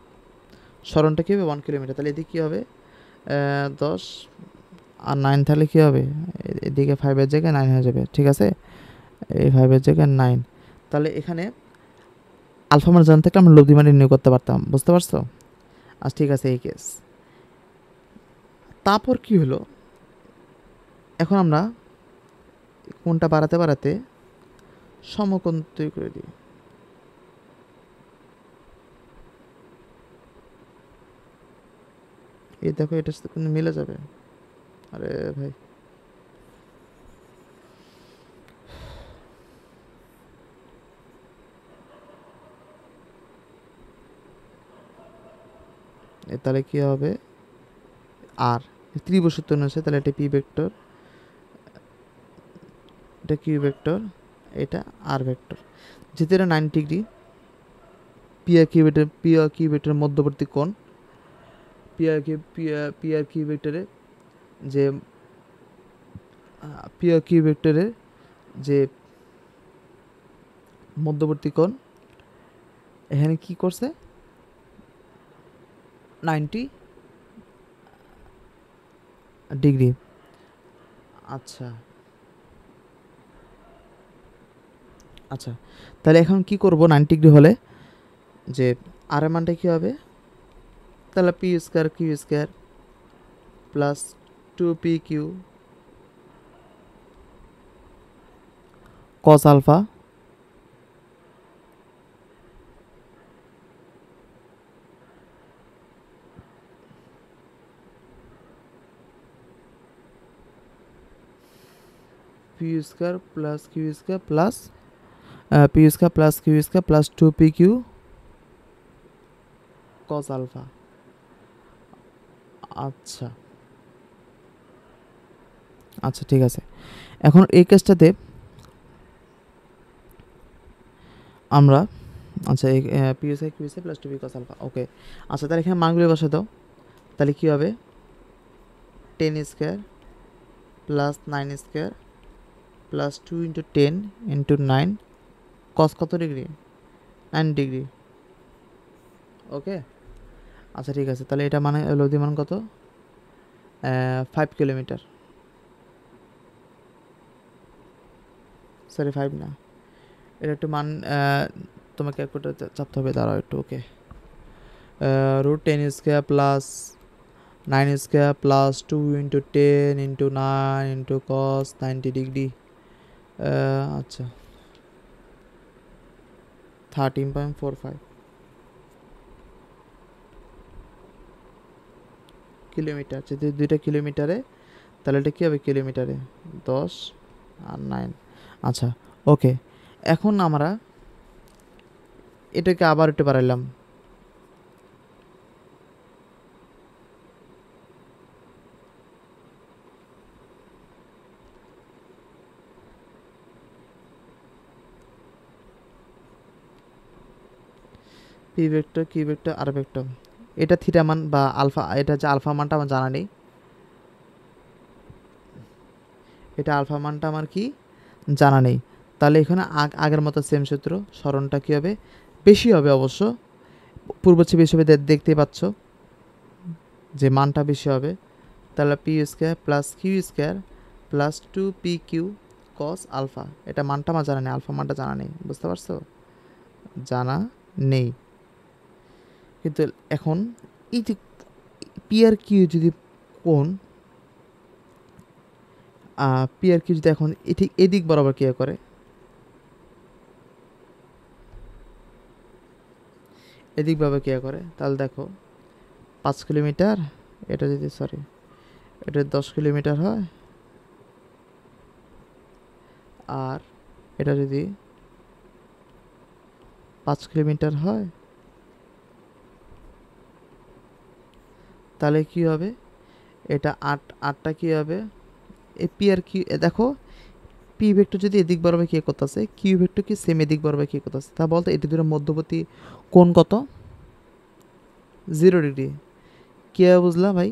স্মরণটা কী হবে 1 কিলোমিটার। তাহলে এদিকে কী হবে 10 আর 9, তাহলে কী হবে এদিকে 5-এর জায়গায় 9 হয়ে যাবে। ঠিক আছে, এই 5-এর জায়গায় 9। তাহলে এখানে আলফা মান জানতে আমরা লব্ধি মান নির্ণয় করতে পারতাম। বুঝতে পারছো? আচ্ছা ঠিক আছে, এই কেস। তারপর কি হলো, এখন আমরা কোনটা বাড়াতে বাড়াতে সমকোণ তৈরি করে দিই। এই দেখো, এটার সাথে কিন্তু মিলে যাবে। আরে ভাই, তাহলে কি হবে আর ত্রিভুজ আছে, তাহলে এটা পি ভেক্টর, এটা কিউ ভেক্টর, এটা আর ভেক্টর। যেহেতু এটা 90 ডিগ্রি, পি আর কিউ ভেক্টরের মধ্যবর্তী কোণ, পি আর কিউ ভেক্টরের যে পি আর কিউ ভেক্টরের যে মধ্যবর্তী কোণ এখানে কি করছে 90 ডিগ্রি। আচ্ছা আচ্ছা, তাহলে এখন কি করব 90 ডিগ্রি হলে যে আর এর মানটা কী হবে, তাহলে P square Q square plus 2 P Q cos alpha P square plus Q square plus P square plus Q square plus 2 P Q cos alpha. আচ্ছা আচ্ছা ঠিক আছে, এখন এই কেসটাতে আমরা আচ্ছা এই P square Q square plus 2 P cos alpha. Okay, আচ্ছা তাহলে এখানে মানগুলো বসে দাও। তাহলে কী হবে 10 square plus 9 square plus 2 into 10 into 9 কস কত ডিগ্রি 9 ডিগ্রি। ওকে, আচ্ছা ঠিক আছে, তাহলে এটা মানে লব্ধি মান কত 5 কিলোমিটার, সরি 5 না, এটা একটু মান তোমাকে এক ফুটা চাপতে হবে, দাঁড়াও একটু। Okay, root 10 square plus 9 square plus 2 into 10 into 9 into cos 90 degree. আচ্ছা 13.45 কিলোমিটার। যদি দুইটা কিলোমিটারে, তাহলে এটা কী হবে কিলোমিটারে 10 আর 9। আচ্ছা ওকে, এখন আমরা এটাকে আবার একটু বাড়াইলাম, P vector Q vector R vector. এটা থিটা মান বা আলফা, এটা যে আলফা মানটা আমার জানা নেই, এটা আলফা মানটা আমার কি জানা নেই। তাহলে এখানে আগের মতো সেম সূত্র, স্মরণটা কী হবে বেশি হবে অবশ্য, পূর্ব চেয়ে বেশি হবে, দেখতেই পাচ্ছ যে মানটা বেশি হবে। তাহলে P square plus Q square plus 2 P Q cos alpha, এটা মানটা আমার জানা নেই, আলফা মানটা জানা নেই। বুঝতে পারছো? জানা নেই। কিন্তু এখন এই যে পি আর কিউ যদি কোন পি আর কিউ যদি এখন ঠিক এদিক বরাবর ক্রিয়া করে, এদিক বরাবর ক্রিয়া করে, তাহলে দেখো 5 কিলোমিটার, এটা যদি সরি এটা 10 কিলোমিটার হয়, আর এটা যদি 5 কিলোমিটার হয় তাহলে কি হবে, এটা 8টা কি হবে, এ পি আর কিউ, দেখো পি ভেক্টর যদি এদিক বরাবর কি করতেছে, কিউ ভেক্টর কি সেম এদিক বরাবর কি করতেছে, তা বলতে এটি দুটো মধ্যবর্তী কোণ কত, 0 ডিগ্রি। কীভাবে বুঝলাম ভাই,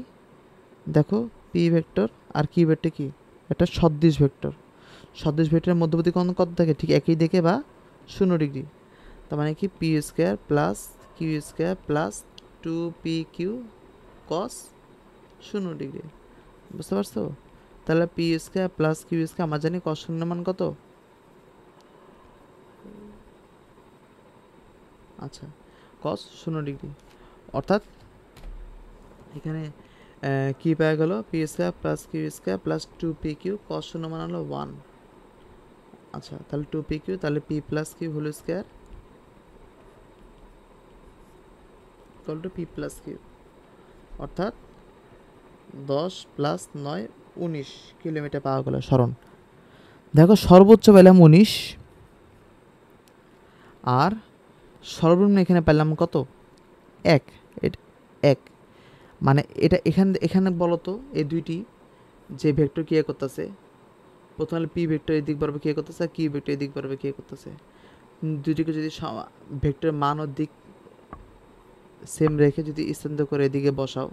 দেখো পি ভেক্টর আর কিউ ভেক্টর কি একটা সদৃশ ভেক্টর, সদৃশ ভেক্টরের মধ্যবর্তী কোণ কত থাকে, ঠিক একই দিকে বা 0 ডিগ্রি। তার মানে কি P square plus Q square plus 2pq cos 0 degree, বুঝতে পারছো? তাহলে P square plus Q square আমরা জানি কস 0 মান কত, আচ্ছা কস 0 ডিগ্রি, অর্থাৎ এখানে কি পাওয়া গেল, P square plus Q square plus 2pq cos 0 মান হলো 1। আচ্ছা তাহলে 2pq, তাহলে P plus Q whole square equal to P plus Q, অর্থাৎ 10 প্লাস 9 19 কিলোমিটার পাওয়া গেল সরণ। দেখো সর্বোচ্চ পেলাম 19 আর সর্বনিম্ন এখানে পেলাম কত, 1, 1, মানে এটা এখানে বলো তো এই দুইটি যে ভেক্টর কি করতেছে, প্রথম হলো পি ভেক্টর এদিক বরাবর কি করতেছে আর কিউ ভেক্টর এদিক বরাবর কি করতেছে, দুটিকে যদি ভেক্টরের মান ও দিক সেম রেখে যদি স্থানান্তর করে এদিকে বসাও,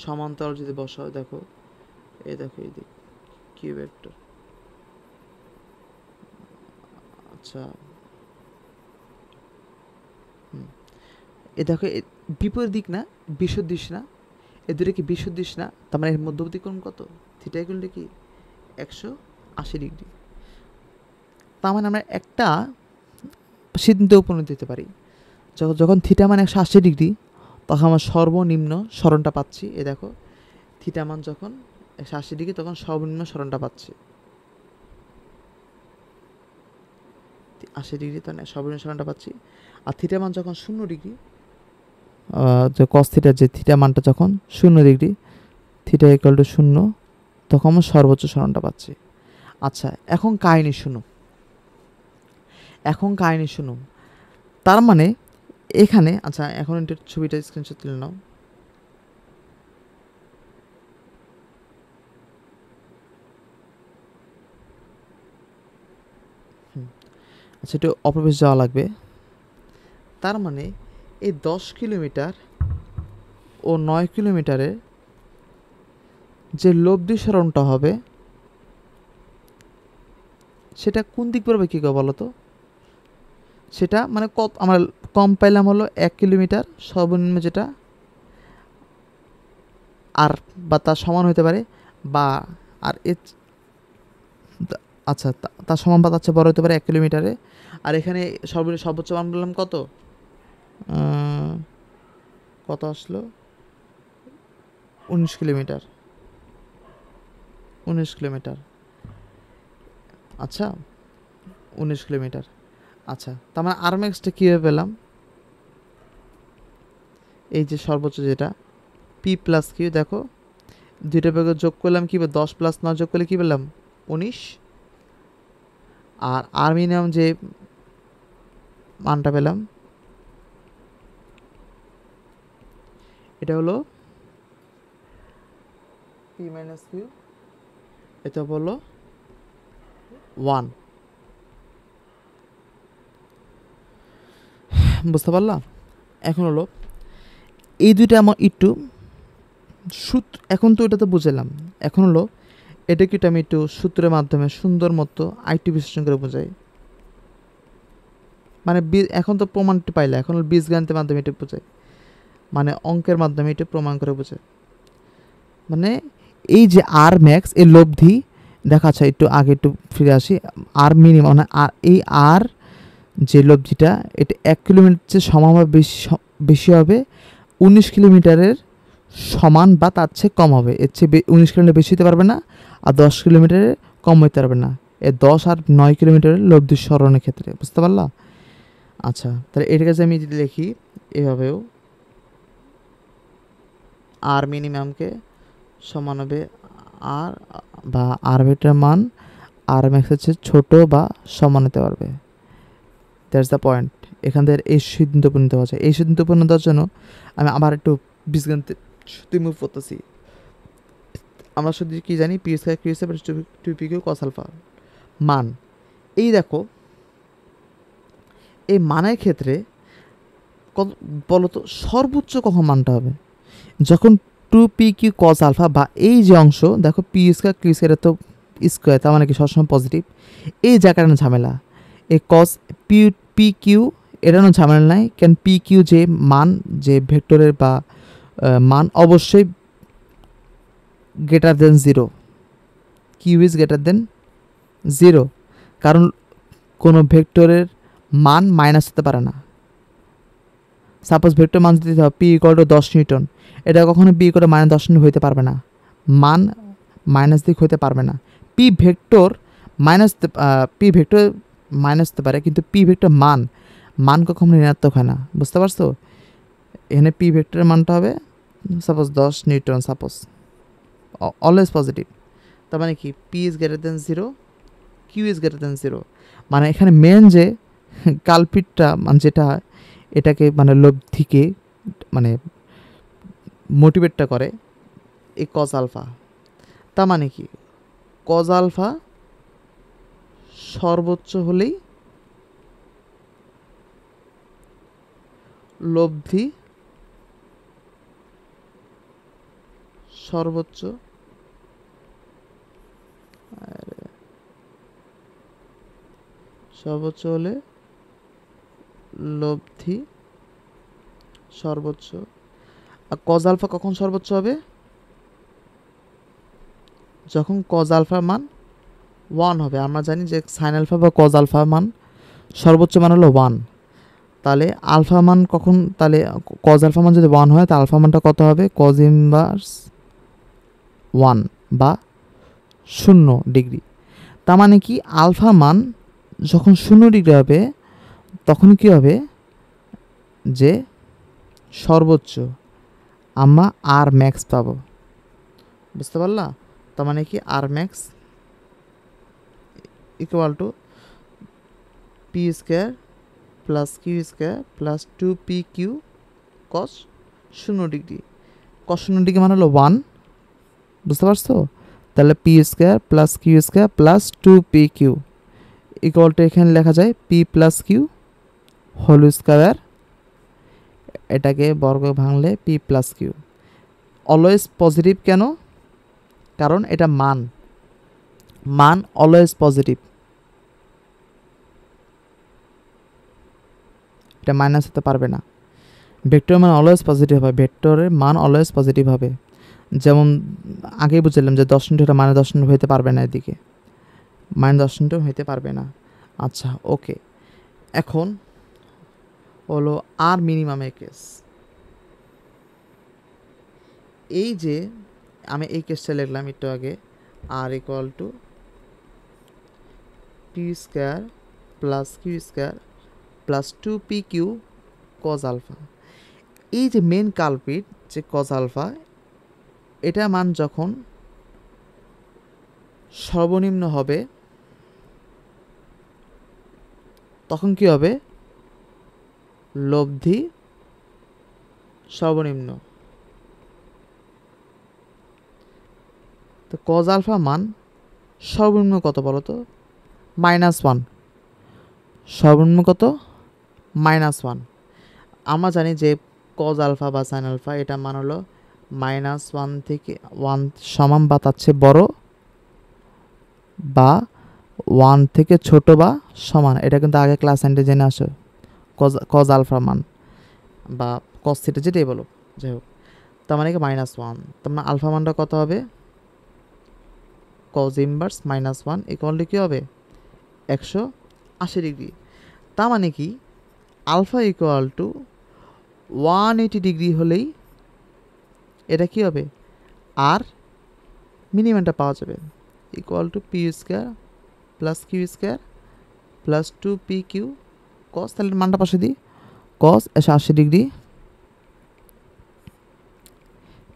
সমান্তরাল যদি বসাও, দেখো এই দেখো এই দিক কিউ ভেক্টর, আচ্ছা এ দেখো বিপরীত দিক না, বিসদৃশ না, এ দুটো কি বিসদৃশ না, তার মানে এর মধ্যবর্তী কোণ কত, থিটা ইকুয়াল টু কি 180 ডিগ্রি। তার মানে আমরা একটা সিদ্ধান্তে উপনীত হতে পারি, যখন থিটা মান 180 ডিগ্রি তখন আমরা সর্বনিম্ন সরণটা পাচ্ছি, এ দেখো থিটা মান যখন 180 ডিগ্রি তখন সর্বনিম্ন সরণটা পাচ্ছি 80 ডিগ্রি, তখন সর্বনিম্ন সরণটা পাচ্ছি। আর থিটা মান যখন 0 ডিগ্রি, যে কস থিটার যে থিটা মানটা যখন 0 ডিগ্রি, থিটা ইকুয়াল টু 0, তখন আমরা সর্বোচ্চ সরণটা পাচ্ছি। আচ্ছা এখন কাহিনী শুনো, তার মানে এখানে, আচ্ছা এখন এটা ছবিটা স্ক্রিনশট তুলে নাও, আচ্ছা একটু অপরবেশ যাওয়া লাগবে। তার মানে এই 10 কিলোমিটার ও 9 কিলোমিটারের যে লব্ধি সরণটা হবে সেটা কোন দিক বরাবর কী করে বলো তো, সেটা মানে কত আমরা কম পাইলাম হলো 1 কিলোমিটার সর্বনিম্ন যেটা, আর বা তার সমান হতে পারে, বা আর আচ্ছা তার সমান বা তার চেয়ে বড় হতে পারে 1 কিলোমিটারে। আর এখানে সর্বোচ্চ মান বললাম কত, কত আসলো 19 কিলোমিটার, 19 কিলোমিটার, আচ্ছা 19 কিলোমিটার। আচ্ছা তার মানে আর ম্যাক্সটা কীভাবে পেলাম, এই যে সর্বোচ্চ যেটা পি প্লাস কিউ, দেখো দুইটা ভাগে যোগ করলাম কি 10 প্লাস 9 যোগ করলে কী পেলাম 19, আর আর মিনিমাম যে মানটা পেলাম এটা হলো পি মাইনাস কিউ, এটা বললো 1, বুঝতে পারলাম? এখন হলো এই দুইটা আমার একটু এখন তো এটা তো বুঝলাম, এখন হলো এটাকে একটু আমি একটু সূত্রের মাধ্যমে সুন্দর মতো আইটি বিশ্লেষণ করে বোঝাই, মানে এখন তো প্রমাণটি পাইলে, এখন বীজগণিতের মাধ্যমে এটা বোঝাই, মানে অঙ্কের মাধ্যমে এটা প্রমাণ করে বোঝায়। মানে এই যে আর ম্যাক্স এর লব্ধি দেখাচ্ছে, একটু আগে একটু ফিরে আসি, আর মিনিমাম মানে আর এই আর যে লব্ধিটা এটা 1 কিলোমিটার চেয়ে সমান বা বেশি হবে, 19 কিলোমিটারের সমান বা তার চেয়ে কম হবে, এর চেয়ে 19 কিলোমিটার বেশি হতে পারবে না, আর 10 কিলোমিটারের কম হতে পারবে না, এ 10 আর 9 কিলোমিটারের লব্ধি সরণের ক্ষেত্রে, বুঝতে পারলা? আচ্ছা তাহলে এর কাছে আমি যদি লিখি এভাবেও, আর মিনিমামকে সমান হবে আর বা আর ভেক্টরের মান আর ম্যাক্স হচ্ছে ছোট বা সমান হতে পারবে। That's the point. এখান থেকে এই সিদ্ধান্ত পরিণত হওয়া যায়। এই সিদ্ধান্ত পরিণত হওয়ার জন্য আমি আবার একটু বীজগণিতে মুভ করতেছি। আমরা শুধু কি জানি, P square Q square two P Q cos alpha মান। এই দেখো, এই মানের ক্ষেত্রে কত বলতো, সর্বোচ্চ কখন মানটা হবে? যখন two P Q cos alpha বা এই যে অংশ দেখো পি স্কয়ার কিউ স্কয়ার তো স্কোয়ার, তার মানে কি সবসময় পজিটিভ। এই জায়গাটা ঝামেলা, এই কস পি পি কিউ এটারও ঝামেলা নাই, কেন পি কিউ যে মান, যে ভেক্টরের বা মান অবশ্যই greater than zero. Q is greater than zero, কারণ কোনো ভেক্টরের মান মাইনাস হতে পারে না। সাপোজ ভেক্টর মান যদি পি ইকুয়াল টু 10 নিউটন, এটা কখনো পি ইকুয়াল টু -10 নিউটন হইতে পারবে না, মান মাইনাস দিক হইতে পারবে না। পি ভেক্টর মাইনাস হতে পারে, কিন্তু পি ভেক্টর মান কখনো ঋণাত্মক হয় না, বুঝতে পারছো? এখানে পি ভেক্টরের মানটা হবে suppose 10 newton, suppose always positive. তার মানে কি P is greater than zero, Q is greater than zero. মানে এখানে মেন যে কালপিটটা মানে যেটা এটাকে মানে লব্ধিকে মানে মোটিভেটটা করে, এই কজ আলফা। তার মানে কি কজ আলফা সর্বোচ্চ হলেই লব্ধি সর্বোচ্চ হলে লব্ধি সর্বোচ্চ। আর কজ আলফা কখন সর্বোচ্চ হবে? যখন কজ আলফার মান 1 হবে। আমরা জানি যে সাইন আলফা বা কজ আলফার মান সর্বোচ্চ মান হলো 1। তাহলে আলফা মান কখন, তাহলে কজ আলফা মান যদি 1 হয়, তাহলে আলফা মানটা কত হবে? কজ ইনভার্স 1 বা 0 ডিগ্রি। তার মানে কি আলফা মান যখন 0 ডিগ্রি হবে, তখন কি হবে? যে সর্বোচ্চ আমরা আর ম্যাক্স পাবো, বুঝতে পারলা? তার মানে কি R max equal to P square plus Q square plus 2 P Q cos 0 degree. Cos 0 degree মানে হলো 1, বুঝতে পারছো? তাহলে P square plus Q square plus 2 P Q equal to এখানে লেখা যায় P plus Q whole square, এটাকে বর্গ ভাঙলে P plus Q. Always positive কেন? কারণ এটা মান অলওয়েজ পজিটিভ, এটা মাইনাস হতে পারবে না। ভেক্টরের মান অলওয়েজ পজিটিভ হবে, ভেক্টরের মান অলওয়েজ পজিটিভ হবে। যেমন আগেই বুঝলাম যে 10 নিউটন -10 নিউটন হইতে পারবে না, এদিকে -10 নিউটন হইতে পারবে না। আচ্ছা ওকে, এখন হলো আর মিনিমামের কেস। এই যে আমি এই কেসটা লিখলাম একটু আগে, আর equal to P square plus Q square plus 2 P q cos alpha. এই যে মেন কালপিট যে কজ আলফা, এটা মান যখন সর্বনিম্ন হবে, তখন কি হবে? লব্ধি সর্বনিম্ন। তো কজ আলফা মান সর্বনিম্ন কত বলো তো? -1। সর্বনিম্ন কত? -1। আমরা জানি যে কজ আলফা বা সাইন আলফা এটা মান হলো -1 থেকে 1 সমান বা তার চেয়ে বড়, বা 1 থেকে ছোট বা সমান। এটা কিন্তু আগে ক্লাস 9 জেনে আসো, কজ আলফা মান বা কজ থিটা যেটাই বলো, যাই হোক। তার মানে কি -1। তার মানে আলফা মানটা কত হবে? কজ ইনভার্স -1 ইকুয়াল টু কী হবে? 180 ডিগ্রি। তার মানে কি আলফা ইকুয়াল টু 180 ডিগ্রি হলেই এটা কি হবে? আর মিনিমামটা পাওয়া যাবে, equal to P square plus Q square plus 2 P Q cos. তাহলে মানটা পাশে দিই, cos 180 degree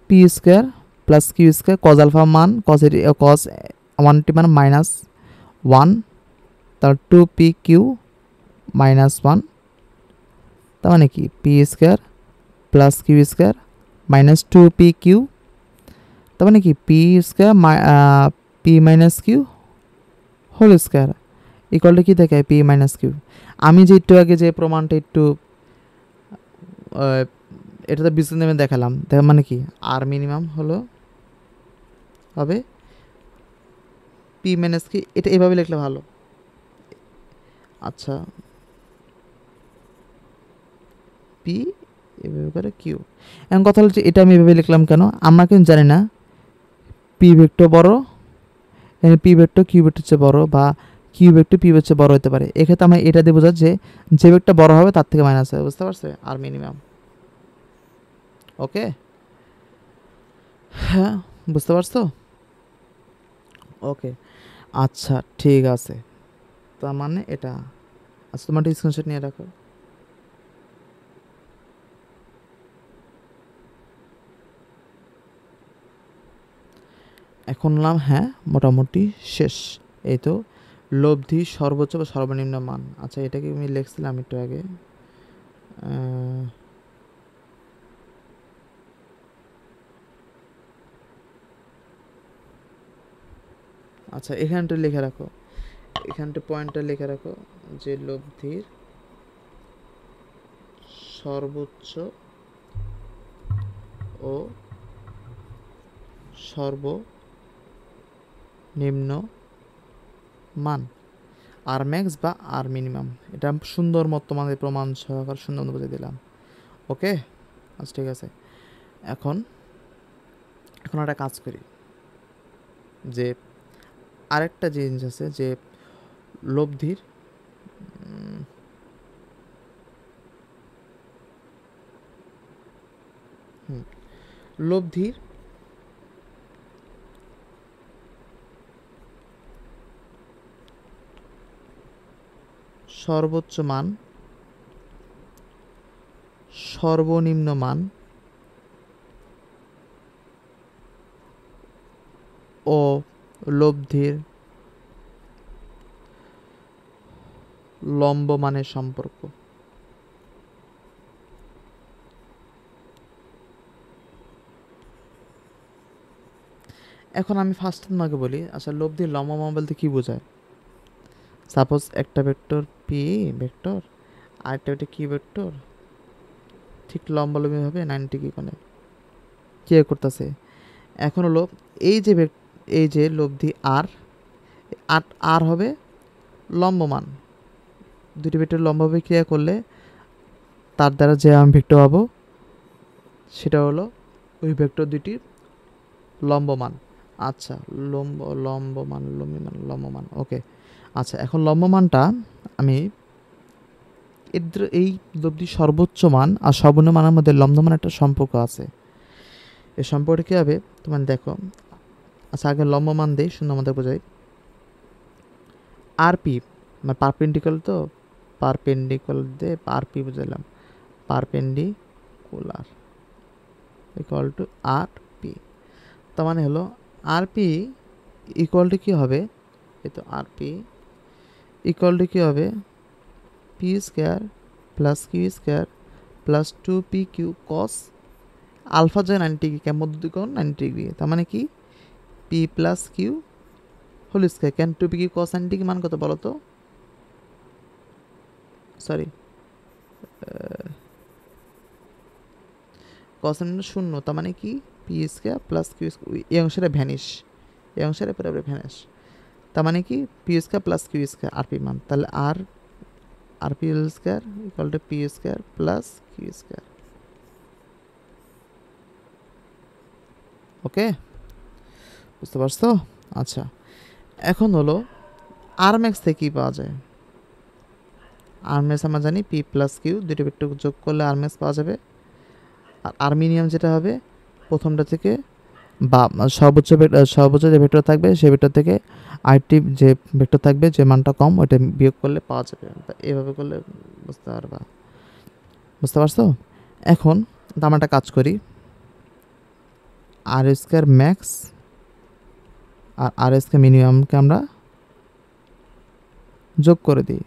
P square plus Q square cos alpha মান কজ কজ 180 মান মাইনাস 1, তার 2p/q মাইনাস 1, তার মানে কি P square plus Q square minus 2p/q, তার মানে কি P square p minus Q whole square equal to কী থাকে পি মাইনাস কিউ। আমি যে একটু আগে যে প্রমাণটা একটু এটাতে বিস্তারিত নেমে দেখালাম, তার মানে কি আর মিনিমাম হলো হবে পি মাইনাস কি, এটা এভাবে লিখলে ভালো। আচ্ছা পি এভাবে করে কিউ। এখন কথা হচ্ছে এটা আমি এভাবে লিখলাম কেন, আমরা কিন্তু জানি না পি ভেক্টর বড়, পি ভেক্টর কিউ ভেক্টর চেয়ে বড় বা কিউ ভেক্টর পি ভেক্টর বড় হতে পারে। এক্ষেত্রে আমরা এটা দিয়ে বোঝা যে ভেক্টর বড় হবে তার থেকে মাইনাস হবে, বুঝতে পারছে আর মিনিমাম। ওকে হ্যাঁ বুঝতে পারছো? ওকে আচ্ছা ঠিক আছে, তার মানে এটা। আচ্ছা তোমার একটা স্ক্রিনশট নিয়ে রাখো। এখন নাম হ্যাঁ মোটামুটি শেষ। এই তো লব্ধি সর্বোচ্চ বা সর্বনিম্ন মান। আচ্ছা এটাকে আমি লিখছিলাম একটু আগে, আচ্ছা এখানটা লিখে রাখো, এখানটা পয়েন্টটা লিখে রাখো যে লব্ধির সর্বোচ্চ ও সর্বনিম্ন মান আর ম্যাক্স বা আর মিনিমাম, এটা সুন্দর মতো তোমাদের প্রমাণ সহকারে সুন্দর মতো বুঝে দিলাম। ওকে আচ্ছা ঠিক আছে। এখন একটা কাজ করি, যে আরেকটা জিনিস আছে যে লব্ধির লব্ধির সর্বোচ্চ মান সর্বনিম্ন মান ও লব্ধির লম্ব মানের সম্পর্ক। এখন আমি ফার্স্ট তোমাকে বলি, আচ্ছা লব্ধির লম্ব মান বলতে কী বোঝায়? সাপোজ একটা ভেক্টর পি ভেক্টর আর একটা ভেক্টর কি ভেক্টর ঠিক লম্বালম্বি হবে 90 ডিগ্রি কোণে কে করতেছে। এখন হলো এই যে লব্ধি আর আর হবে লম্বমান, দুটি ভেক্টর লম্বভাবে ক্রিয়া করলে তার দ্বারা যে আমি ভেক্টর পাবো সেটা হলো ওই ভেক্টর দুটির লম্বমান। আচ্ছা লম্বমান ওকে। আচ্ছা এখন লম্বমানটা আমি এই লব্ধির সর্বোচ্চ মান আর সর্বনিম্ন মানের মধ্যে লম্বমান একটা সম্পর্ক আছে। এই সম্পর্কে কী হবে তোমার দেখো। আচ্ছা আগে লম্বমান দেই সুন্দর মতো বোঝাই। আর পি মানে পারপেন্ডিকুলার, তো পারপেন্ডিকুলার দিয়ে আর পি বুঝালাম, perpendicular equal to R p. তার মানে হলো আর পি ইকুয়াল টু কী হবে, এই তো আর পি ইকুয়াল টু কী হবে P square plus Q square plus 2p/q cos alpha যায় 90 ডিগ্রি, কেন মধ্যকোণ 90 ডিগ্রি, তার মানে কি P plus Q whole square. ক্যান 2p/q কস 90 ডিগ্রি মান কত বলো তো? সরি কস শূন্য, তার মানে কি P square plus Q square, এই অংশটা ভ্যানিশ, এই অংশটা পুরোপুরি ভ্যানিশ, তার মানে কি P square plus Q square R p মান, তাহলে R p whole square equal to P square plus Q square. Okay বুঝতে পারছো? আচ্ছা এখন হলো আর ম্যাক্স থেকে কী পাওয়া যায়? আর ম্যাক্স আমরা জানি পি প্লাস কিউ দুটো ভেক্টর যোগ করলে আর ম্যাক্স পাওয়া যাবে। আর আর্মিনিয়াম যেটা হবে প্রথমটা থেকে বা সর্বোচ্চ যে ভেক্টর থাকবে সেই ভেক্টর থেকে আরেকটি যে ভেক্টর থাকবে যে মানটা কম ওইটা বিয়োগ করলে পাওয়া যাবে। এভাবে করলে বুঝতে পারছো? এখন আমরা একটা কাজ করি, আর স্কোয়ার ম্যাক্স আর আর স্কোয়ার মিনিমামকে আমরা যোগ করে দিই,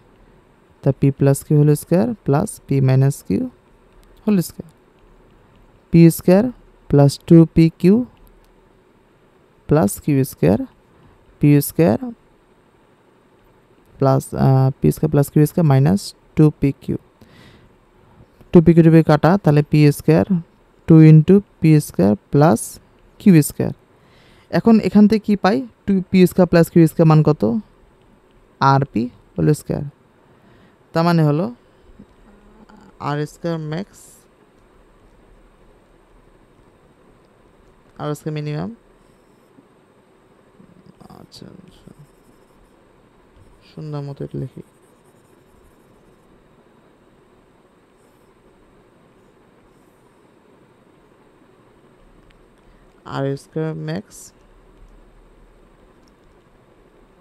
তা P plus Q whole square plus P minus Q whole square, P square plus 2pq plus Q square, P square plus P square plus Q square minus 2pq, 2pq two P কাটা, তাহলে P square 2 into P square plus Q square. এখন এখান থেকে কী পাই, 2p square plus Q square মান কত, আর p whole square. তার মানে হলো R square max R square minimum, আচ্ছা সুন্দর মতো এটা লিখি, R square max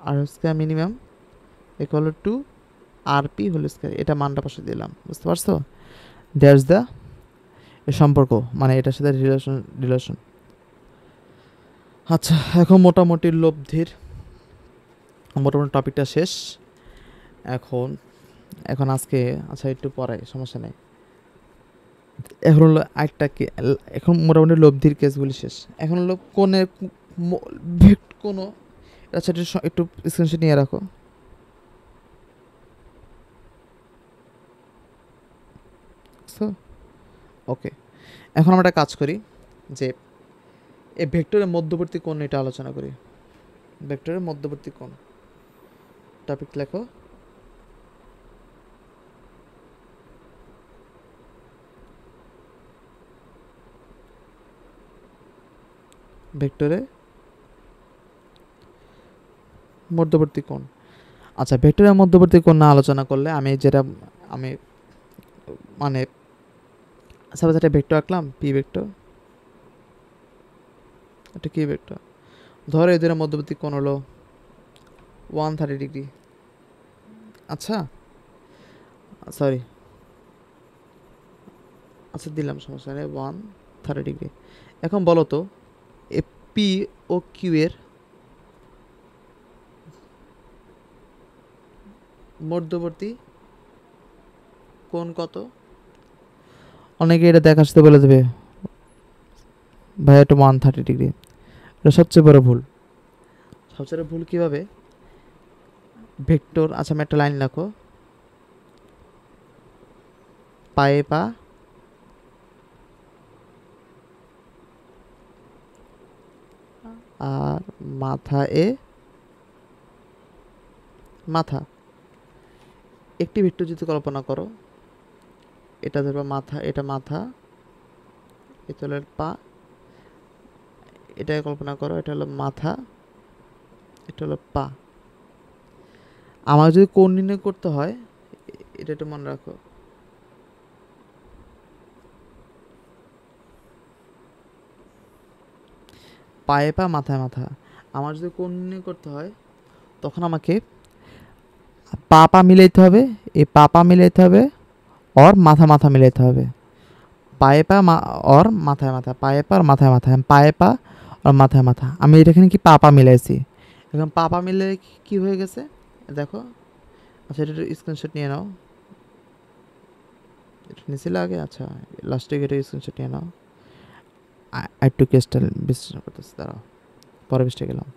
R square minimum equal to R p whole square, এটা মানটা পাশে দিলাম, বুঝতে পারছো? দ্যাটস দ্য সম্পর্ক, মানে এটার সাথে রিলেশন। আচ্ছা, এখন মোটামুটি লব্ধির মোটামুটি টপিকটা শেষ। এখন এখন আজকে আচ্ছা একটু পরে সমস্যা নেই, এখন হলো আরেকটা এখন মোটামুটি লব্ধির কেসগুলি শেষ। এখন হলো কোণের কোনো, আচ্ছা একটু স্ক্রিনশট নিয়ে রাখো। ওকে, এখন আমরা একটা কাজ করি যে এই ভেক্টরের মধ্যবর্তী কোণ এটা আলোচনা করি। ভেক্টরের মধ্যবর্তী কোণ টপিক লেখো। ভেক্টরে মধ্যবর্তী কোণ। আচ্ছা, ভেক্টরের মধ্যবর্তী কোণ না আলোচনা করলে আমি মানে সাপোজ একটা ভেক্টর আঁকলাম, পি ভেক্টর, এটা কি ভেক্টর, ধরো এদের মধ্যবর্তী কোণ হলো 130 ডিগ্রি। আচ্ছা সরি, আচ্ছা দিলাম, সমস্যা নেই, 130 ডিগ্রি। এখন বলো তো এ পি ও কিউ এর মধ্যবর্তী কোণ কত? অনেকে এটা দেখা আসতে বলে দেবে ভাই এটা 130 ডিগ্রি, এটা সবচেয়ে বড় ভুল। সবচেয়ে ভুল কীভাবে, ভেক্টর, আচ্ছা আমি একটা লাইন রাখো, পায়ে পা আর মাথা এ মাথা, একটি ভেক্টর যদি কল্পনা করো, এটা ধরো মাথা, এটা মাথা, এটা হলো পা, এটাকে কল্পনা করো, এটা হলো মাথা, এটা হলো পা। আমার যদি কোণ নির্ণয় করতে হয়, এটা একটু মনে রাখো, পায়ে পা মাথায় মাথা। আমার যদি কোণ নির্ণয় করতে হয় তখন আমাকে পা পা মিলাইতে হবে, এই পা পা মিলাইতে হবে, और মাথা মাথা মিলাইতে হবে, পায়ে পা और মাথায় মাথা, পায়ে পা আর মাথায় মাথা, পায়ে পা আর মাথায় মাথা। আমি এখানে কি পা পা মিলাইছি, এখন পা পা মিলে কি হয়ে গেছে দেখো। আচ্ছা এটা স্ক্রিনশট নিয়ে নাও, এটা নিয়েছিল আগে, আচ্ছা লাস্টে এটা স্ক্রিনশট নিয়ে নাও। একটু কেসটা বিশ্লেষণ করতেছি, দাঁড়াও, পরে পৃষ্ঠে গেলাম।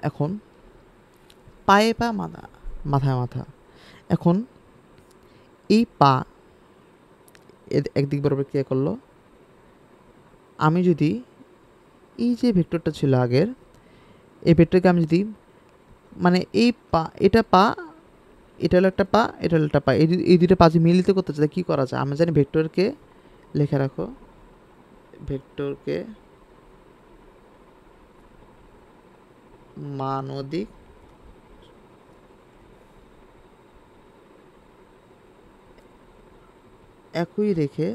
এখন পায়ে পা মাথা মাথায় মাথা, এখন এই পা একদিক বরাবর ক্রিয়া করলো। আমি যদি এই যে ভেক্টরটা ছিল আগের, এই ভেক্টরকে আমি যদি মানে এই পা, এটা পা, এটা হলো একটা পা, এটা হলো একটা পা, এই দুটো পা যে মিলিত করতে চাই কী করা যায়, আমরা জানি ভেক্টরকে লিখে রাখো, ভেক্টরকে মানদিক একই রেখে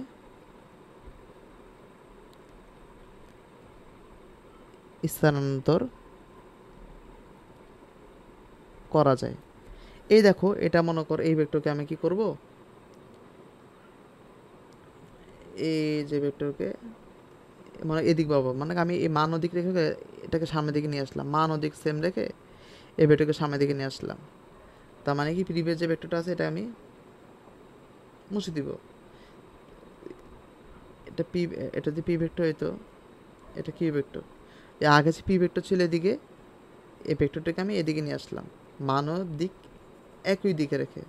স্থানান্তর করা যায়। এই দেখো, এটা মনে করো এই ভেক্টরকে আমি কি করব, এই যে ভেক্টরকে মানে এদিক বরাবর, মানে আমি এই মান ওদিক রেখে এটাকে সামনের দিকে নিয়ে আসলাম, মান ওদিক সেম রেখে এই ভেক্টরকে সামনের দিকে নিয়ে আসলাম। তার মানে কি প্রিভিয়াস যে ভেক্টরটা আছে এটা আমি মুছে দিব। এটা পি, এটা যদি পি ভেক্টর হইতো, এটা কিউ ভেক্টর, এর আগে যে পি ভেক্টর ছিল এদিকে, এই ভেক্টরটাকে আমি এদিকে নিয়ে আসলাম, মান ও দিক একই দিকে রেখে।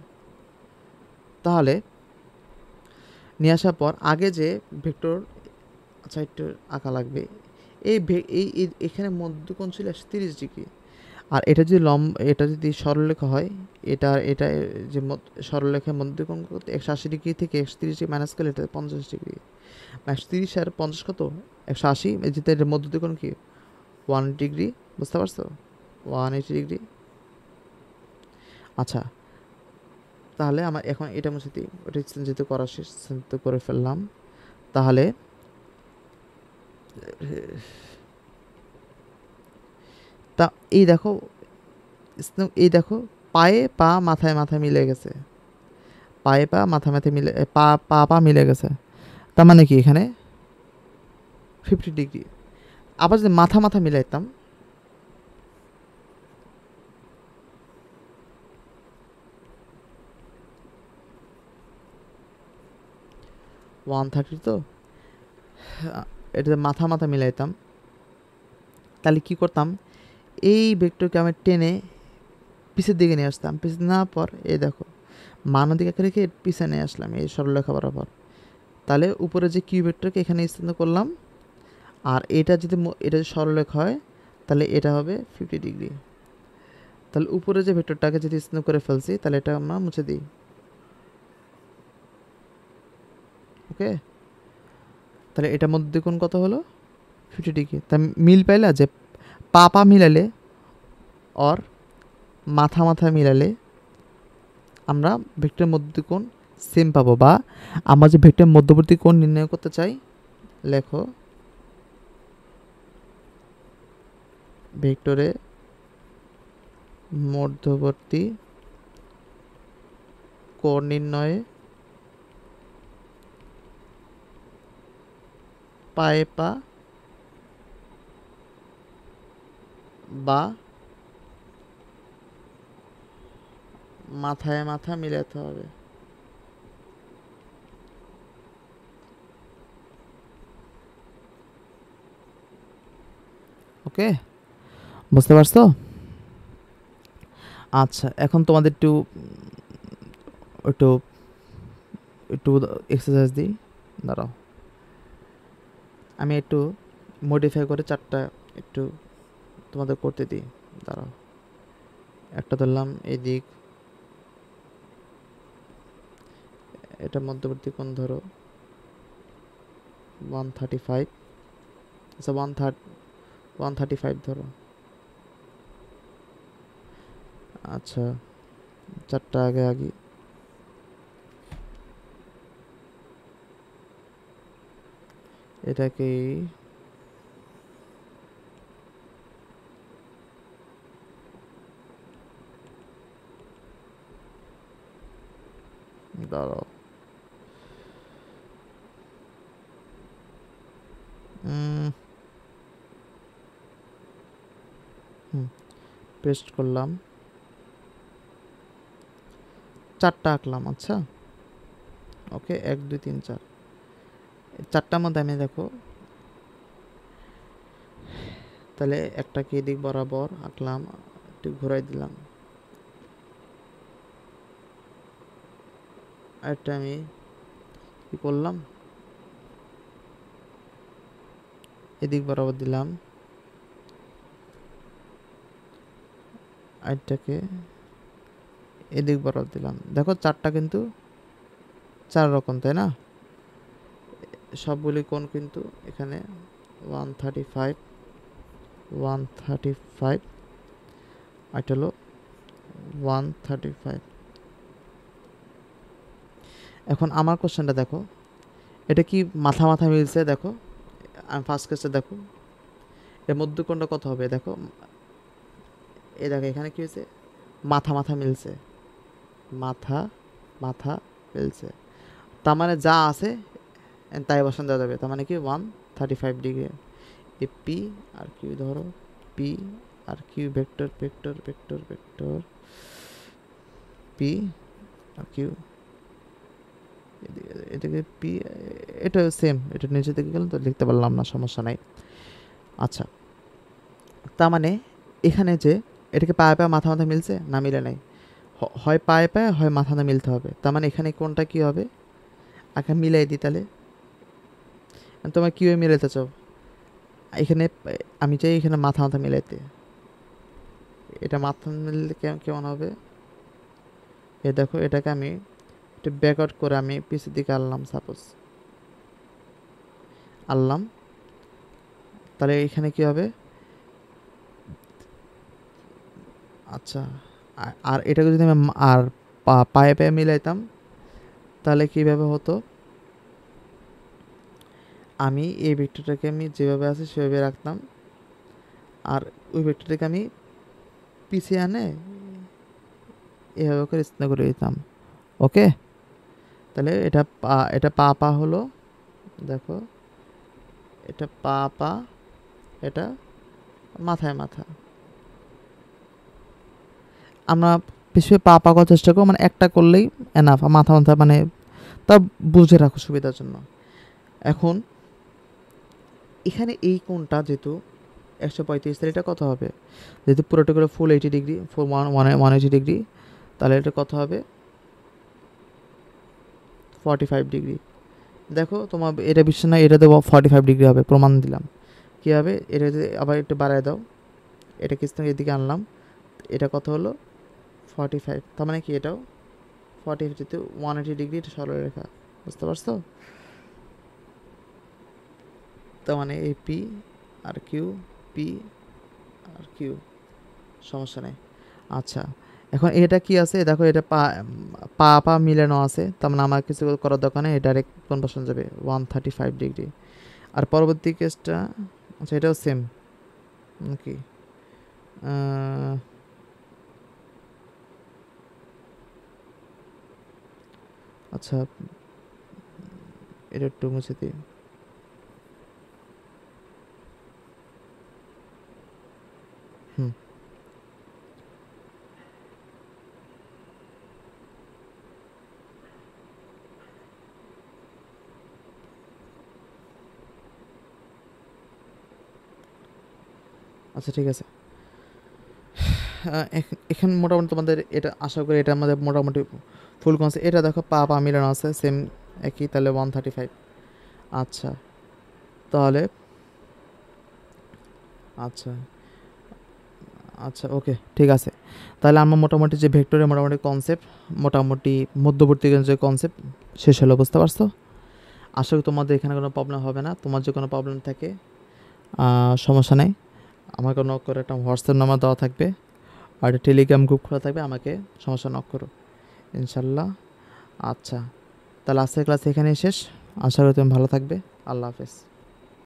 তাহলে নিয়ে আসার পর আগে যে ভেক্টর, আচ্ছা একটু আঁকা লাগবে, এখানে মধ্যকোণ ছিল 130 ডিগ্রি, আর এটা যদি এটা যদি সরলরেখা হয়, এটা যে সরলরেখার মধ্যকোণ কত, 180 ডিগ্রি থেকে 130 ডিগ্রি মাইনাস করলে এটা 50 ডিগ্রি। 130 আর 50 কত, 180, যেটা এটার মধ্যকোণ কি 1 ডিগ্রি, বুঝতে পারছো, 180 ডিগ্রি। আচ্ছা, তাহলে আমার এখন এটা মুছে দিই, ওটা যেহেতু করা শেষ তো করে ফেললাম। তাহলে তা এই দেখো পায়ে পা মাথায় মাথা মিলে গেছে, পায়ে পা মাথা মাথা মিলে পা পা পা মিলে গেছে, তার মানে কি এখানে 50 ডিগ্রি। আবার যদি মাথা মাথা মিলাইতাম, ওয়ান থার্টি, তো এটা মাথা মাথা মিলাইতাম, তাহলে কি করতাম, এই ভেক্টরকে আমি টেনে পিছের দিকে নিয়ে আসতাম, পিছিয়ে নেওয়ার পর এই দেখো মানের দিকে রেখে পিছিয়ে নিয়ে আসলাম এই সরলরেখা বরাবর। তাহলে উপরে যে কিউ ভেক্টরকে এখানে স্থান করলাম, আর এটা যদি সরলরেখা হয় তাহলে এটা হবে 50 ডিগ্রি। তাহলে উপরে যে ভেক্টরটাকে যদি স্থান করে ফেলছি, তাহলে এটা আমরা মুছে দিই। ওকে, তাহলে এটা মধ্যকোণ কত হলো 50 ডিগ্রি। তা মিল পাইলা যে পা পা মিলালে আর মাথা মাথা মিলালে আমরা ভেক্টর মধ্যকোণ সেম পাবো, বা আমরা যে ভেক্টর মধ্যবর্তী কোণ নির্ণয় করতে চাই, লেখো ভেক্টরে মধ্যবর্তী কোণ নির্ণয়ে পায়ে পা বা মাথায় মাথা মিলাতে হবে। ওকে, বুঝতে পারছো? আচ্ছা, এখন তোমাদের একটু একটু একটু এক্সারসাইজ দিই, দাঁড়াও আমি একটু মডিফাই করে চারটা একটু তোমাদের করতে দিই, দাঁড়াও। একটা ধরলাম এদিক, এটা মধ্যবর্তী কোণ ধরো 135, আচ্ছা 135 ধরো। আচ্ছা, চারটা আগে আগে এটাকে দাঁড়াও, পেস্ট করলাম, চারটা আঁকলাম। আচ্ছা ওকে, 1 2 3 4, চারটার মধ্যে আমি দেখো, তাহলে একটাকে এদিক বরাবর আঁকলাম, একটু ঘুরাই দিলাম, আরেকটা আমি কি করলাম, এদিক বরাবর দিলাম, আরেকটাকে এদিক বরাবর দিলাম। দেখো চারটা কিন্তু 4 রকম, তাই না? সবগুলি কোণ কিন্তু এখানে 135, 135, এটা হলো 135। এখন আমার কোশ্চেনটা দেখো, এটা কি মাথা মাথা মিলছে? দেখো আমি ফার্স্ট কেসটা দেখো, এর মধ্যকোণটা কত হবে, দেখো এই দেখো এখানে কি হয়েছে, মাথা মাথা মিলছে, মাথা মাথা মিলছে, তার মানে যা আছে তাই বসান দেওয়া যাবে, তার মানে কি 1 135 ডিগ্রি। এ পি আর কিউ ধরো, পি আর q vector vector vector vector p আর কিউ, এদিকে পি, এটা সেম, এটা নিচের দিকে গেলাম তো লিখতে পারলাম না, সমস্যা নাই। আচ্ছা, তার মানে এখানে যে এটাকে পায়ে পায়ে মাথা মাথা মিলছে না, মিলে নাই, হয় পায়ে পায়ে হয় মাথা মাথা মিলতে হবে। তার মানে এখানে কোনটা কি হবে, আগে মিলাই দিই তাহলে। তোমার কীভাবে মিলাইতে চাও, এখানে আমি চাই এখানে মাথা মাথা মিলাইতে, এটা মাথা মিললে কেমন হবে, এ দেখো এটাকে আমি একটু ব্যাকআউট করে আমি পিছের দিকে আনলাম, সাপোজ আনলাম, তাহলে এখানে কি হবে, আচ্ছা, আর এটাকে যদি আমি আর পায়ে পায়ে মিলাইতাম তাহলে কীভাবে হতো, আমি এই ভেক্টরটাকে আমি যেভাবে আছে সেভাবে রাখতাম, আর ওই ভেক্টরটাকে আমি পিছিয়ে আনে এভাবে করে স্থান করে দিতাম। ওকে, তাহলে এটা পা পা হলো, দেখো এটা পা পা, এটা মাথায় মাথা। আমরা পিছিয়ে পা পা করার চেষ্টা করবো, মানে একটা করলেই এনাফ, মাথা মাথা মানে তা বুঝে রাখো সুবিধার জন্য। এখন এখানে এই কোণটা যেহেতু 135, তাহলে এটা কত হবে, যেহেতু পুরোটা করে ফুল 80 ডিগ্রি, 180 ডিগ্রি, তাহলে এটা কত হবে 45 ডিগ্রি। দেখো তোমার এটা বিশ্বাস না, এটা দেবো 45 ডিগ্রি হবে, প্রমাণ দিলাম। কী হবে, এটা যদি আবার একটু বাড়ায় দাও, এটা কিছু এদিকে আনলাম, এটা কত হলো 45, তার মানে কি এটাও 45, যেহেতু 180 ডিগ্রি, এটা সরলরেখা, বুঝতে পারছো? তার মানে এই পি আর কিউ, পি আর কিউ, সমস্যা নেই। আচ্ছা, এখন এটা কি আছে, দেখো এটা পা পা পা মিলানো আছে, তার মানে আমার কিছু করার দরকার নেই, এটা ডাইরেক্ট কোন বসানো যাবে 135 ডিগ্রি। আর পরবর্তী কেসটা, আচ্ছা এটাও সেম কি, আচ্ছা এটা একটু মুছে দিই। হুম, আচ্ছা ঠিক আছে। এখানে মোটামুটি তোমাদের এটা আশা করি এটা আমাদের মোটামুটি ফুল কনসেপ্ট। এটা দেখো পা পা মিলানো আছে সেম একই, তাহলে 135। আচ্ছা, তাহলে আচ্ছা আচ্ছা ওকে ঠিক আছে। তাহলে আমরা মোটামুটি যে ভেক্টরের মোটামুটি কনসেপ্ট, মোটামুটি মধ্যবর্তী যে কনসেপ্ট শেষ হলো, বুঝতে পারছো? আশা করি তোমাদের এখানে কোনো প্রবলেম হবে না। তোমার যে কোনো প্রবলেম থাকে সমস্যা নেই, আমাকে নক করে, একটা হোয়াটসঅ্যাপ নাম্বার দেওয়া থাকবে আর একটা টেলিগ্রাম গ্রুপ খোলা থাকবে, আমাকে সমস্যা নক করো ইনশাল্লাহ। আচ্ছা, তাহলে আজকের ক্লাস এখানেই শেষ। আশা করি তুমি ভালো থাকবে। আল্লাহ হাফেজ।